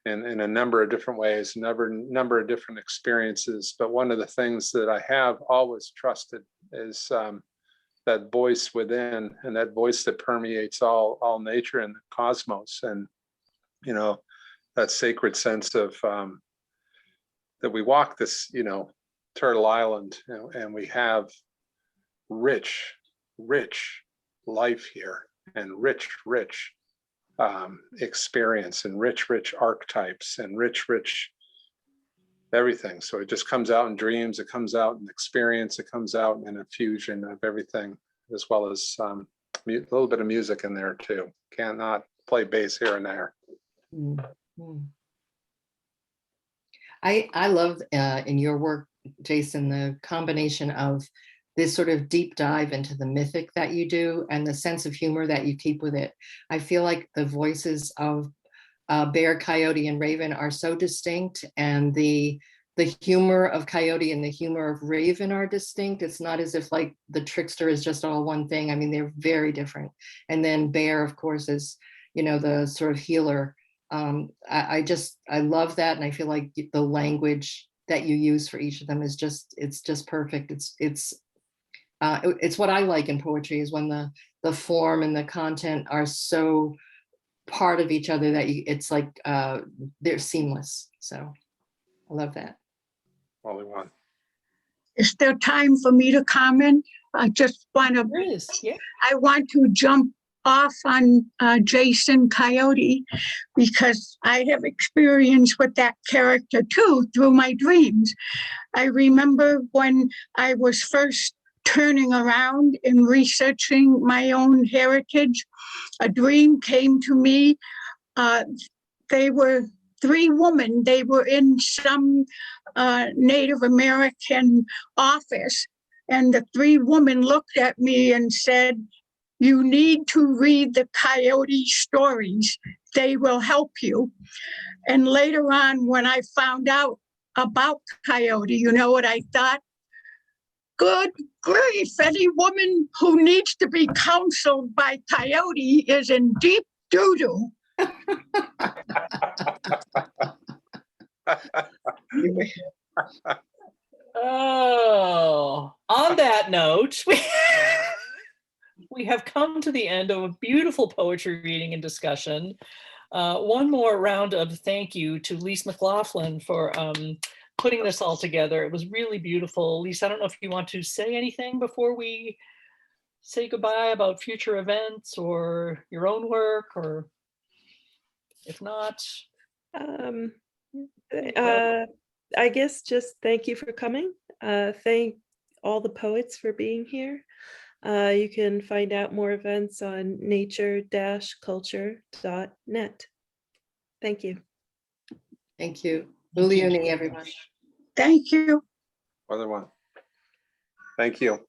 [SPEAKER 2] in a number of different ways, number of different experiences. But one of the things that I have always trusted is that voice within, and that voice that permeates all nature and the cosmos, and that sacred sense of that we walk this Turtle Island, and we have rich life here, and rich experience, and rich archetypes, and rich everything. So it just comes out in dreams, it comes out in experience, it comes out in a fusion of everything, as well as a little bit of music in there too. Can't not play bass here and there.
[SPEAKER 4] Mm-hmm. I love in your work, Jason, the combination of this sort of deep dive into the mythic that you do and the sense of humor that you keep with it. I feel like the voices of bear, coyote, and raven are so distinct, and the humor of coyote and the humor of raven are distinct. It's not as if like the trickster is just all one thing. I mean, they're very different. And then bear, of course, is the sort of healer. I love that, and I feel like the language that you use for each of them is just perfect. It's what I like in poetry, is when the form and the content are so part of each other that it's like they're seamless. So I love that.
[SPEAKER 2] Only one.
[SPEAKER 3] Is there time for me to comment? I just want to.
[SPEAKER 1] There is, yeah.
[SPEAKER 3] I want to jump off on Jason Coyote, because I have experience with that character too through my dreams. I remember when I was first turning around and researching my own heritage, a dream came to me. They were three women. They were in some Native American office, and the three women looked at me and said, "You need to read the coyote stories. They will help you." And later on, when I found out about coyote, you know what I thought? Good grief, any woman who needs to be counseled by Coyote is in deep doo-doo.
[SPEAKER 1] Oh, on that note, we have come to the end of a beautiful poetry reading and discussion. One more round of thank you to Lise McLaughlin for putting this all together. It was really beautiful. Lise, I don't know if you want to say anything before we say goodbye about future events or your own work, or if not.
[SPEAKER 5] I guess just thank you for coming. Thank all the poets for being here. You can find out more events on nature-culture.net. Thank you.
[SPEAKER 4] Thank you.
[SPEAKER 1] Thank you.
[SPEAKER 4] Uliuni, everyone.
[SPEAKER 3] Thank you.
[SPEAKER 2] Other one. Thank you.